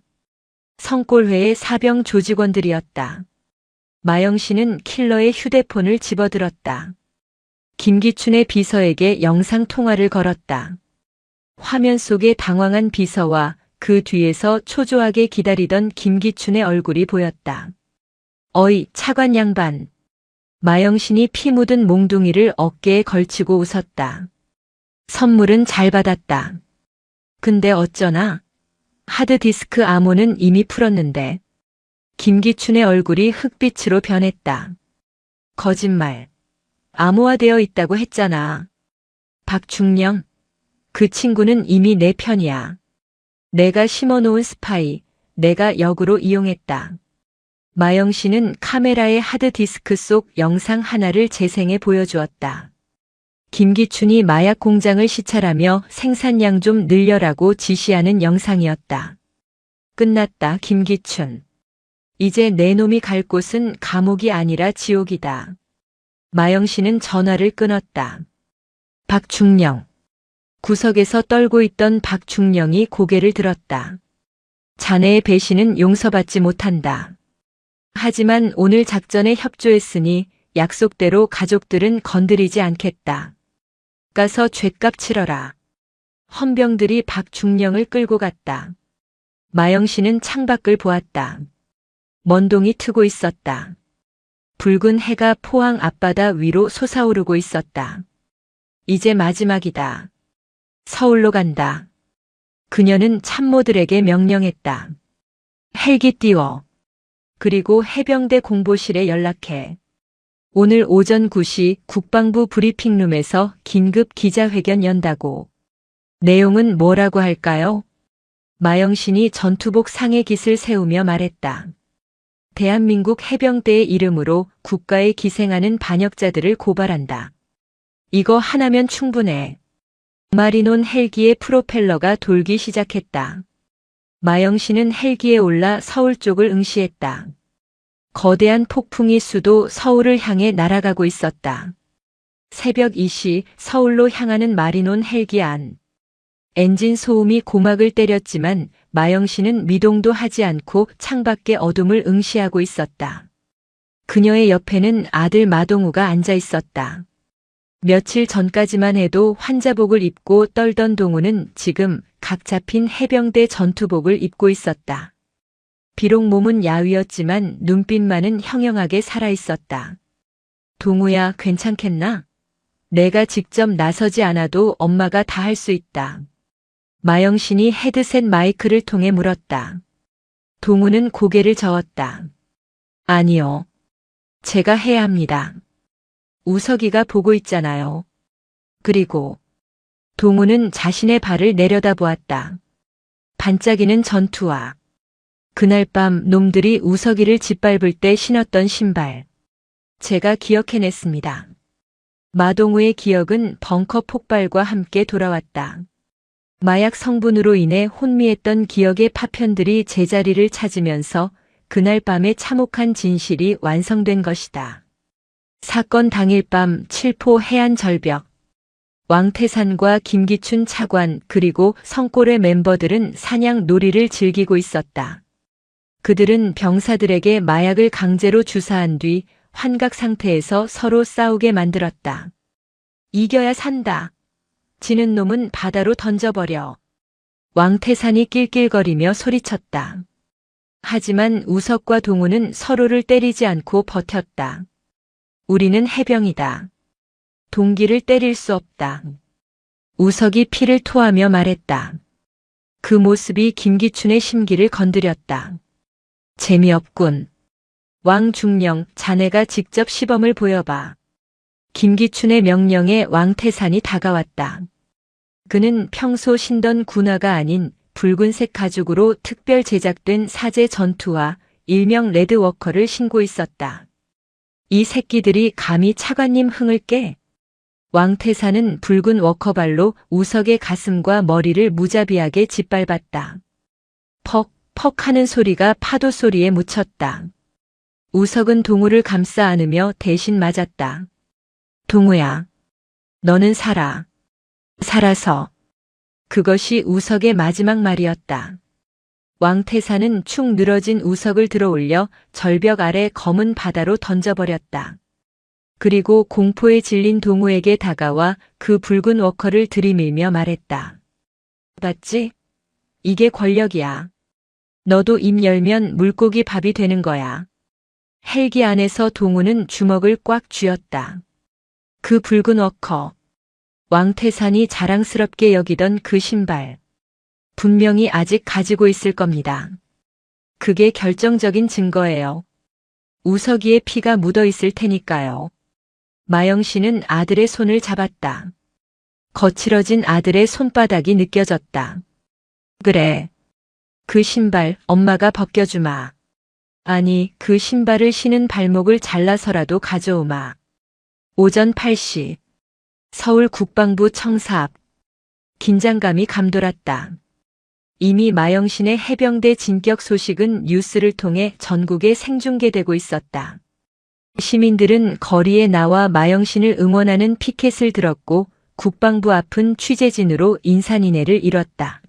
성골회의 사병 조직원들이었다. 마영신은 킬러의 휴대폰을 집어들었다. 김기춘의 비서에게 영상통화를 걸었다. 화면 속에 당황한 비서와 그 뒤에서 초조하게 기다리던 김기춘의 얼굴이 보였다. 어이, 차관 양반. 마영신이 피 묻은 몽둥이를 어깨에 걸치고 웃었다. 선물은 잘 받았다. 근데 어쩌나? 하드디스크 암호는 이미 풀었는데. 김기춘의 얼굴이 흑빛으로 변했다. 거짓말. 암호화되어 있다고 했잖아. 박중령. 그 친구는 이미 내 편이야. 내가 심어놓은 스파이, 내가 역으로 이용했다. 마영 씨는 카메라의 하드디스크 속 영상 하나를 재생해 보여주었다. 김기춘이 마약 공장을 시찰하며 생산량 좀 늘려라고 지시하는 영상이었다. 끝났다, 김기춘. 이제 내 놈이 갈 곳은 감옥이 아니라 지옥이다. 마영 씨는 전화를 끊었다. 박중령. 구석에서 떨고 있던 박중령이 고개를 들었다. 자네의 배신은 용서받지 못한다. 하지만 오늘 작전에 협조했으니 약속대로 가족들은 건드리지 않겠다. 가서 죗값 치러라. 헌병들이 박중령을 끌고 갔다. 마영 씨는 창밖을 보았다. 먼동이 트고 있었다. 붉은 해가 포항 앞바다 위로 솟아오르고 있었다. 이제 마지막이다. 서울로 간다. 그녀는 참모들에게 명령했다. 헬기 띄워. 그리고 해병대 공보실에 연락해. 오늘 오전 9시 국방부 브리핑룸에서 긴급 기자회견 연다고. 내용은 뭐라고 할까요? 마영신이 전투복 상의 깃을 세우며 말했다. 대한민국 해병대의 이름으로 국가에 기생하는 반역자들을 고발한다. 이거 하나면 충분해. 마리논 헬기의 프로펠러가 돌기 시작했다. 마영신은 헬기에 올라 서울 쪽을 응시했다. 거대한 폭풍이 수도 서울을 향해 날아가고 있었다. 새벽 2시 서울로 향하는 마리논 헬기 안. 엔진 소음이 고막을 때렸지만 마영신은 미동도 하지 않고 창밖의 어둠을 응시하고 있었다. 그녀의 옆에는 아들 마동우가 앉아 있었다. 며칠 전까지만 해도 환자복을 입고 떨던 동우는 지금 각 잡힌 해병대 전투복을 입고 있었다. 비록 몸은 야위었지만 눈빛만은 형형하게 살아있었다. 동우야, 괜찮겠나? 내가 직접 나서지 않아도 엄마가 다 할 수 있다. 마영신이 헤드셋 마이크를 통해 물었다. 동우는 고개를 저었다. 아니요. 제가 해야 합니다. 우석이가 보고 있잖아요. 그리고 동우는 자신의 발을 내려다보았다. 반짝이는 전투화. 그날 밤 놈들이 우석이를 짓밟을 때 신었던 신발. 제가 기억해냈습니다. 마동우의 기억은 벙커 폭발과 함께 돌아왔다. 마약 성분으로 인해 혼미했던 기억의 파편들이 제자리를 찾으면서 그날 밤의 참혹한 진실이 완성된 것이다. 사건 당일 밤 칠포 해안 절벽. 왕태산과 김기춘 차관 그리고 성골의 멤버들은 사냥 놀이를 즐기고 있었다. 그들은 병사들에게 마약을 강제로 주사한 뒤 환각 상태에서 서로 싸우게 만들었다. 이겨야 산다. 지는 놈은 바다로 던져버려. 왕태산이 낄낄거리며 소리쳤다. 하지만 우석과 동우는 서로를 때리지 않고 버텼다. 우리는 해병이다. 동기를 때릴 수 없다. 우석이 피를 토하며 말했다. 그 모습이 김기춘의 심기를 건드렸다. 재미없군. 왕중령, 자네가 직접 시범을 보여봐. 김기춘의 명령에 왕태산이 다가왔다. 그는 평소 신던 군화가 아닌 붉은색 가죽으로 특별 제작된 사제 전투화, 일명 레드워커를 신고 있었다. 이 새끼들이 감히 차관님 흥을 깨? 왕태산은 붉은 워커발로 우석의 가슴과 머리를 무자비하게 짓밟았다. 퍽, 퍽 하는 소리가 파도 소리에 묻혔다. 우석은 동우를 감싸 안으며 대신 맞았다. 동우야, 너는 살아. 살아서. 그것이 우석의 마지막 말이었다. 왕태산은 축 늘어진 우석을 들어올려 절벽 아래 검은 바다로 던져버렸다. 그리고 공포에 질린 동우에게 다가와 그 붉은 워커를 들이밀며 말했다. 봤지? 이게 권력이야. 너도 입 열면 물고기 밥이 되는 거야. 헬기 안에서 동우는 주먹을 꽉 쥐었다. 그 붉은 워커. 왕태산이 자랑스럽게 여기던 그 신발. 분명히 아직 가지고 있을 겁니다. 그게 결정적인 증거예요. 우석이의 피가 묻어 있을 테니까요. 마영씨는 아들의 손을 잡았다. 거칠어진 아들의 손바닥이 느껴졌다. 그래, 그 신발 엄마가 벗겨주마. 아니, 그 신발을 신은 발목을 잘라서라도 가져오마. 오전 8시. 서울 국방부 청사 앞. 긴장감이 감돌았다. 이미 마영신의 해병대 진격 소식은 뉴스를 통해 전국에 생중계되고 있었다. 시민들은 거리에 나와 마영신을 응원하는 피켓을 들었고 국방부 앞은 취재진으로 인산인해를 이뤘다.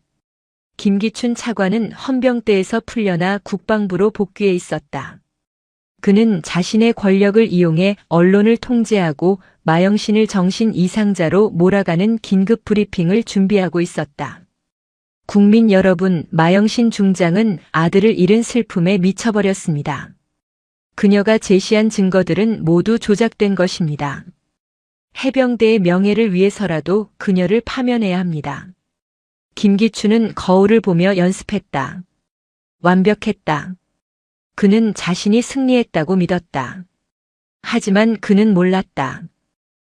김기춘 차관은 헌병대에서 풀려나 국방부로 복귀해 있었다. 그는 자신의 권력을 이용해 언론을 통제하고 마영신을 정신 이상자로 몰아가는 긴급 브리핑을 준비하고 있었다. 국민 여러분, 마영신 중장은 아들을 잃은 슬픔에 미쳐버렸습니다. 그녀가 제시한 증거들은 모두 조작된 것입니다. 해병대의 명예를 위해서라도 그녀를 파면해야 합니다. 김기춘은 거울을 보며 연습했다. 완벽했다. 그는 자신이 승리했다고 믿었다. 하지만 그는 몰랐다.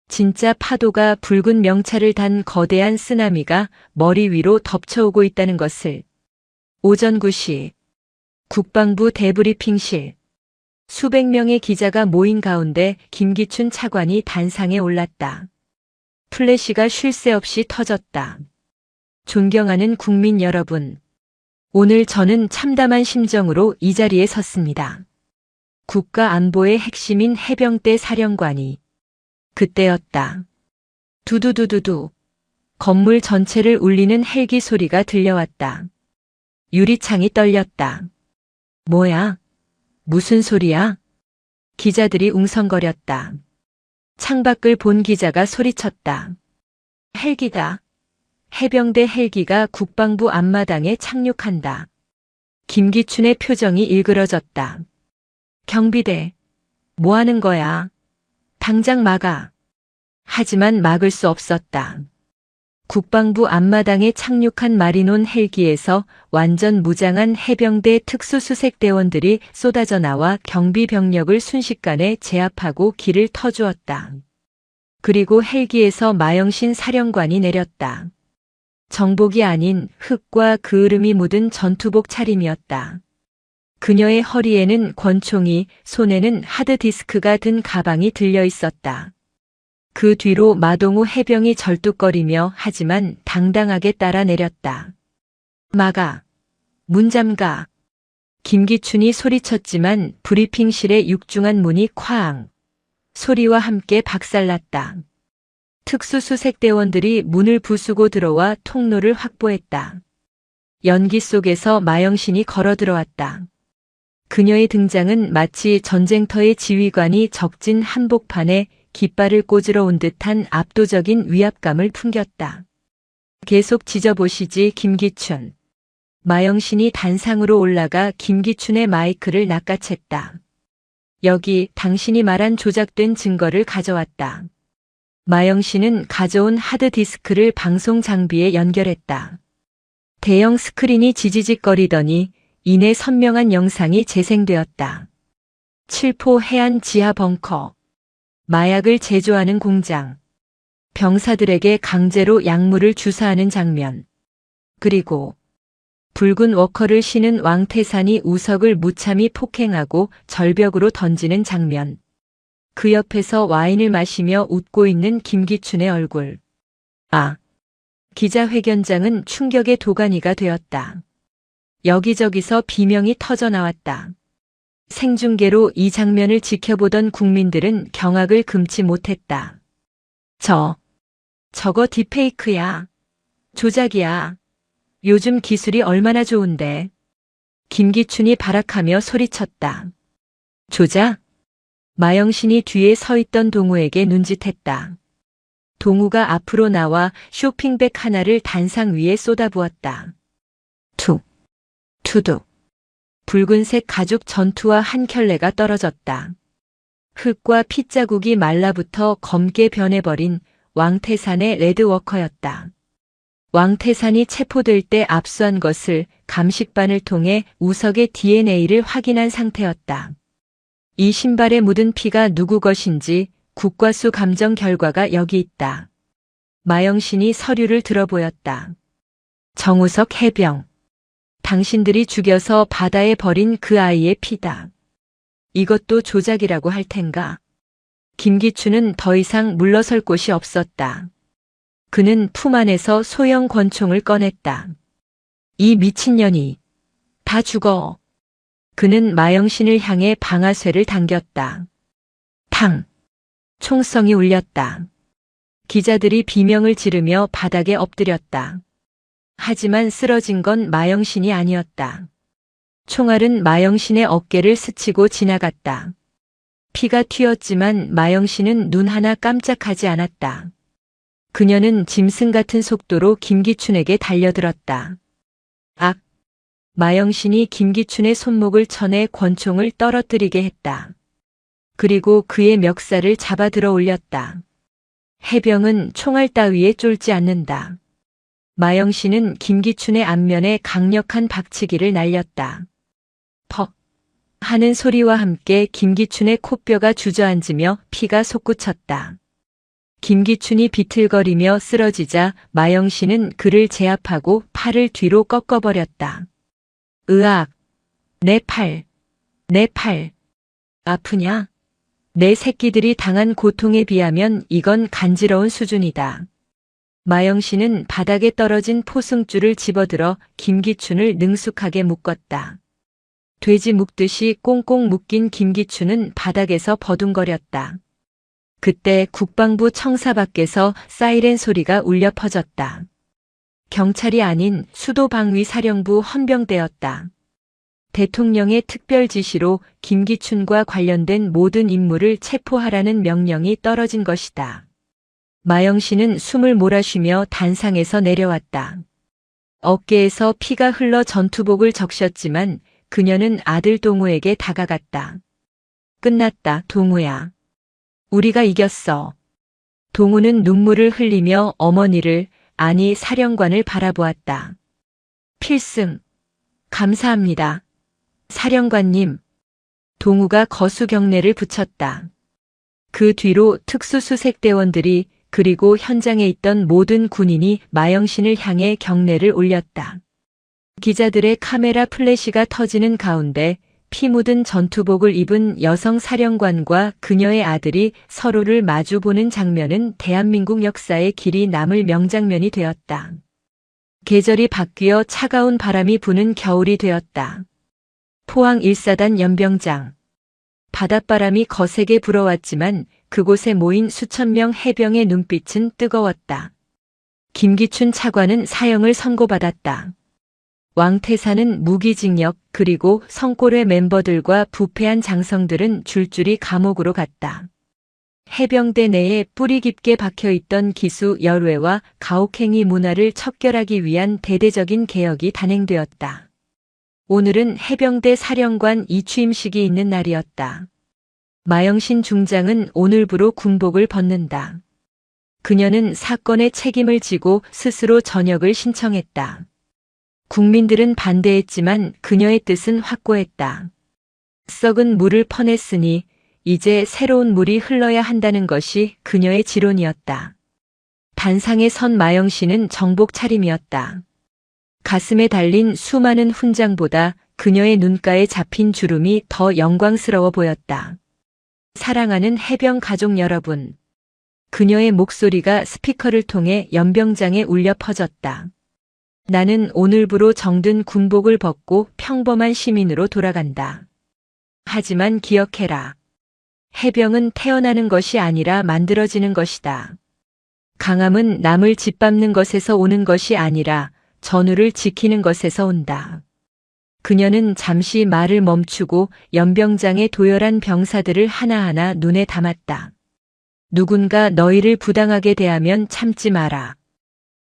진짜 파도가 붉은 명찰을 단 거대한 쓰나미가 머리 위로 덮쳐오고 있다는 것을. 오전 9시. 국방부 대브리핑실. 수백 명의 기자가 모인 가운데 김기춘 차관이 단상에 올랐다. 플래시가 쉴 새 없이 터졌다. 존경하는 국민 여러분. 오늘 저는 참담한 심정으로 이 자리에 섰습니다. 국가 안보의 핵심인 해병대 사령관이. 그때였다. 두두두두두. 건물 전체를 울리는 헬기 소리가 들려왔다. 유리창이 떨렸다. 뭐야? 무슨 소리야? 기자들이 웅성거렸다. 창밖을 본 기자가 소리쳤다. 헬기다. 해병대 헬기가 국방부 앞마당에 착륙한다. 김기춘의 표정이 일그러졌다. 경비대, 뭐 하는 거야? 당장 막아. 하지만 막을 수 없었다. 국방부 앞마당에 착륙한 마리논 헬기에서 완전 무장한 해병대 특수수색대원들이 쏟아져 나와 경비 병력을 순식간에 제압하고 길을 터주었다. 그리고 헬기에서 마영신 사령관이 내렸다. 정복이 아닌 흙과 그을음이 묻은 전투복 차림이었다. 그녀의 허리에는 권총이, 손에는 하드디스크가 든 가방이 들려 있었다. 그 뒤로 마동우 해병이 절뚝거리며 하지만 당당하게 따라 내렸다. 막아. 문 잠가. 김기춘이 소리쳤지만 브리핑실의 육중한 문이 쾅. 소리와 함께 박살났다. 특수수색대원들이 문을 부수고 들어와 통로를 확보했다. 연기 속에서 마영신이 걸어 들어왔다. 그녀의 등장은 마치 전쟁터의 지휘관이 적진 한복판에 깃발을 꽂으러 온 듯한 압도적인 위압감을 풍겼다. 계속 지져보시지 김기춘. 마영신이 단상으로 올라가 김기춘의 마이크를 낚아챘다. 여기 당신이 말한 조작된 증거를 가져왔다. 마영신은 가져온 하드디스크를 방송 장비에 연결했다. 대형 스크린이 지지직거리더니 이내 선명한 영상이 재생되었다. 칠포 해안 지하 벙커. 마약을 제조하는 공장. 병사들에게 강제로 약물을 주사하는 장면. 그리고 붉은 워커를 신은 왕태산이 우석을 무참히 폭행하고 절벽으로 던지는 장면. 그 옆에서 와인을 마시며 웃고 있는 김기춘의 얼굴. 아! 기자회견장은 충격의 도가니가 되었다. 여기저기서 비명이 터져 나왔다. 생중계로 이 장면을 지켜보던 국민들은 경악을 금치 못했다. 저거 딥페이크야. 조작이야. 요즘 기술이 얼마나 좋은데. 김기춘이 발악하며 소리쳤다. 조작? 마영신이 뒤에 서 있던 동우에게 눈짓했다. 동우가 앞으로 나와 쇼핑백 하나를 단상 위에 쏟아부었다. 투두. 붉은색 가죽 전투화 한 켤레가 떨어졌다. 흙과 핏자국이 말라붙어 검게 변해버린 왕태산의 레드워커였다. 왕태산이 체포될 때 압수한 것을 감식반을 통해 우석의 DNA를 확인한 상태였다. 이 신발에 묻은 피가 누구 것인지 국과수 감정 결과가 여기 있다. 마영신이 서류를 들어보였다. 정우석 해병. 당신들이 죽여서 바다에 버린 그 아이의 피다. 이것도 조작이라고 할 텐가. 김기춘은 더 이상 물러설 곳이 없었다. 그는 품 안에서 소형 권총을 꺼냈다. 이 미친년이 다 죽어. 그는 마영신을 향해 방아쇠를 당겼다. 탕! 총성이 울렸다. 기자들이 비명을 지르며 바닥에 엎드렸다. 하지만 쓰러진 건 마영신이 아니었다. 총알은 마영신의 어깨를 스치고 지나갔다. 피가 튀었지만 마영신은 눈 하나 깜짝하지 않았다. 그녀는 짐승 같은 속도로 김기춘에게 달려들었다. 악! 마영신이 김기춘의 손목을 쳐내 권총을 떨어뜨리게 했다. 그리고 그의 멱살을 잡아 들어 올렸다. 해병은 총알 따위에 쫄지 않는다. 마영신은 김기춘의 안면에 강력한 박치기를 날렸다. 퍽! 하는 소리와 함께 김기춘의 코뼈가 주저앉으며 피가 솟구쳤다. 김기춘이 비틀거리며 쓰러지자 마영신은 그를 제압하고 팔을 뒤로 꺾어버렸다. 으악! 내 팔! 내 팔! 아프냐? 내 새끼들이 당한 고통에 비하면 이건 간지러운 수준이다. 마영신은 바닥에 떨어진 포승줄을 집어들어 김기춘을 능숙하게 묶었다. 돼지 묶듯이 꽁꽁 묶인 김기춘은 바닥에서 버둥거렸다. 그때 국방부 청사 밖에서 사이렌 소리가 울려 퍼졌다. 경찰이 아닌 수도방위사령부 헌병대였다. 대통령의 특별 지시로 김기춘과 관련된 모든 인물을 체포하라는 명령이 떨어진 것이다. 마영신은 숨을 몰아쉬며 단상에서 내려왔다. 어깨에서 피가 흘러 전투복을 적셨지만 그녀는 아들 동우에게 다가갔다. 끝났다, 동우야. 우리가 이겼어. 동우는 눈물을 흘리며 어머니를, 아니 사령관을 바라보았다. 필승. 감사합니다. 사령관님. 동우가 거수경례를 붙였다. 그 뒤로 특수수색대원들이 그리고 현장에 있던 모든 군인이 마영신을 향해 경례를 올렸다. 기자들의 카메라 플래시가 터지는 가운데 피 묻은 전투복을 입은 여성 사령관과 그녀의 아들이 서로를 마주보는 장면은 대한민국 역사에 길이 남을 명장면이 되었다. 계절이 바뀌어 차가운 바람이 부는 겨울이 되었다. 포항 1사단 연병장. 바닷바람이 거세게 불어왔지만 그곳에 모인 수천 명 해병의 눈빛은 뜨거웠다. 김기춘 차관은 사형을 선고받았다. 왕태산은 무기징역, 그리고 성골회 멤버들과 부패한 장성들은 줄줄이 감옥으로 갔다. 해병대 내에 뿌리 깊게 박혀있던 기수 열외와 가혹행위 문화를 척결하기 위한 대대적인 개혁이 단행되었다. 오늘은 해병대 사령관 이취임식이 있는 날이었다. 마영신 중장은 오늘부로 군복을 벗는다. 그녀는 사건의 책임을 지고 스스로 전역을 신청했다. 국민들은 반대했지만 그녀의 뜻은 확고했다. 썩은 물을 퍼냈으니 이제 새로운 물이 흘러야 한다는 것이 그녀의 지론이었다. 단상에 선 마영신은 정복 차림이었다. 가슴에 달린 수많은 훈장보다 그녀의 눈가에 잡힌 주름이 더 영광스러워 보였다. 사랑하는 해병 가족 여러분. 그녀의 목소리가 스피커를 통해 연병장에 울려 퍼졌다. 나는 오늘부로 정든 군복을 벗고 평범한 시민으로 돌아간다. 하지만 기억해라. 해병은 태어나는 것이 아니라 만들어지는 것이다. 강함은 남을 짓밟는 것에서 오는 것이 아니라 전우를 지키는 것에서 온다. 그녀는 잠시 말을 멈추고 연병장의 도열한 병사들을 하나하나 눈에 담았다. 누군가 너희를 부당하게 대하면 참지 마라.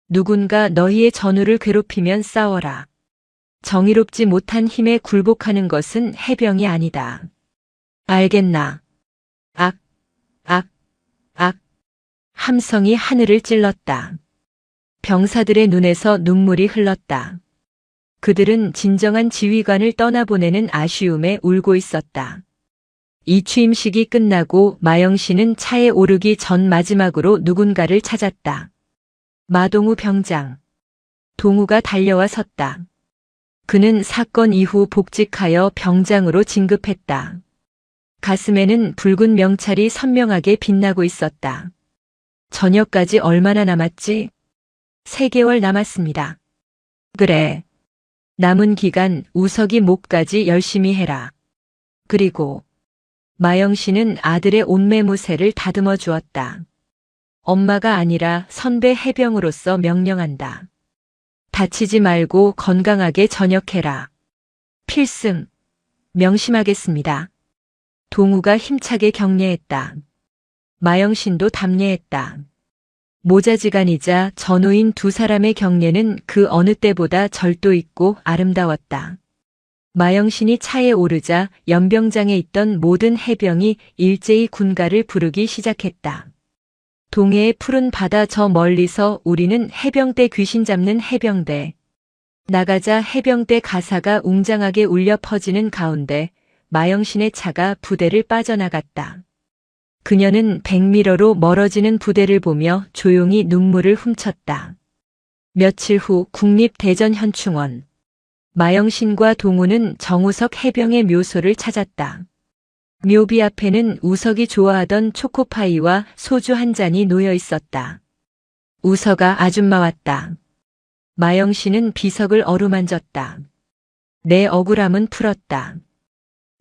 누군가 너희의 전우를 괴롭히면 싸워라. 정의롭지 못한 힘에 굴복하는 것은 해병이 아니다. 알겠나? 악, 악, 악. 함성이 하늘을 찔렀다. 병사들의 눈에서 눈물이 흘렀다. 그들은 진정한 지휘관을 떠나보내는 아쉬움에 울고 있었다. 이 취임식이 끝나고 마영신은 차에 오르기 전 마지막으로 누군가를 찾았다. 마동우 병장. 동우가 달려와 섰다. 그는 사건 이후 복직하여 병장으로 진급했다. 가슴에는 붉은 명찰이 선명하게 빛나고 있었다. 전역까지 얼마나 남았지? 3개월 남았습니다. 그래. 남은 기간 우석이 목까지 열심히 해라. 그리고 마영 씨는 아들의 옷매무새를 다듬어 주었다. 엄마가 아니라 선배 해병으로서 명령한다. 다치지 말고 건강하게 전역해라. 필승. 명심하겠습니다. 동우가 힘차게 격려했다. 마영신도 답례했다. 모자지간이자 전우인 2사람의 격려는 그 어느 때보다 절도 있고 아름다웠다. 마영신이 차에 오르자 연병장에 있던 모든 해병이 일제히 군가를 부르기 시작했다. 동해의 푸른 바다 저 멀리서 우리는 해병대 귀신 잡는 해병대. 나가자 해병대 가사가 웅장하게 울려 퍼지는 가운데 마영신의 차가 부대를 빠져나갔다. 그녀는 백미러로 멀어지는 부대를 보며 조용히 눈물을 훔쳤다. 며칠 후 국립대전현충원. 마영신과 동우는 정우석 해병의 묘소를 찾았다. 묘비 앞에는 우석이 좋아하던 초코파이와 소주 한 잔이 놓여 있었다. 우석아, 아줌마 왔다. 마영신은 비석을 어루만졌다. 내 억울함은 풀었다.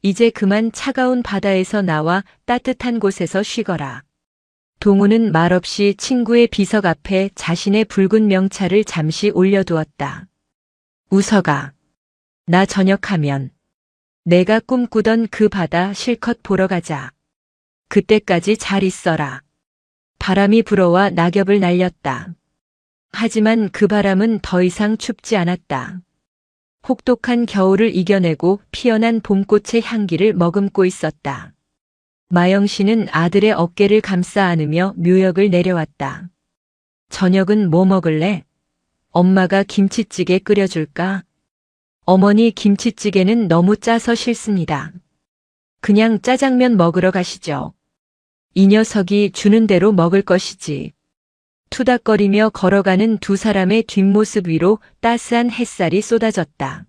이제 그만 차가운 바다에서 나와 따뜻한 곳에서 쉬거라. 동우는 말없이 친구의 비석 앞에 자신의 붉은 명찰을 잠시 올려두었다. 우석아, 나 전역하면 내가 꿈꾸던 그 바다 실컷 보러 가자. 그때까지 잘 있어라. 바람이 불어와 낙엽을 날렸다. 하지만 그 바람은 더 이상 춥지 않았다. 혹독한 겨울을 이겨내고 피어난 봄꽃의 향기를 머금고 있었다. 마영신은 아들의 어깨를 감싸 안으며 묘역을 내려왔다. 저녁은 뭐 먹을래? 엄마가 김치찌개 끓여줄까? 어머니, 김치찌개는 너무 짜서 싫습니다. 그냥 짜장면 먹으러 가시죠. 이 녀석이 주는 대로 먹을 것이지. 투닥거리며 걸어가는 2사람의 뒷모습 위로 따스한 햇살이 쏟아졌다.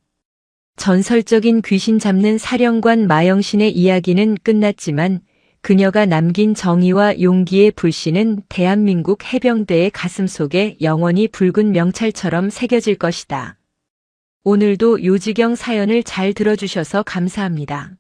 전설적인 귀신 잡는 사령관 마영신의 이야기는 끝났지만 그녀가 남긴 정의와 용기의 불씨는 대한민국 해병대의 가슴속에 영원히 붉은 명찰처럼 새겨질 것이다. 오늘도 요지경 사연을 잘 들어주셔서 감사합니다.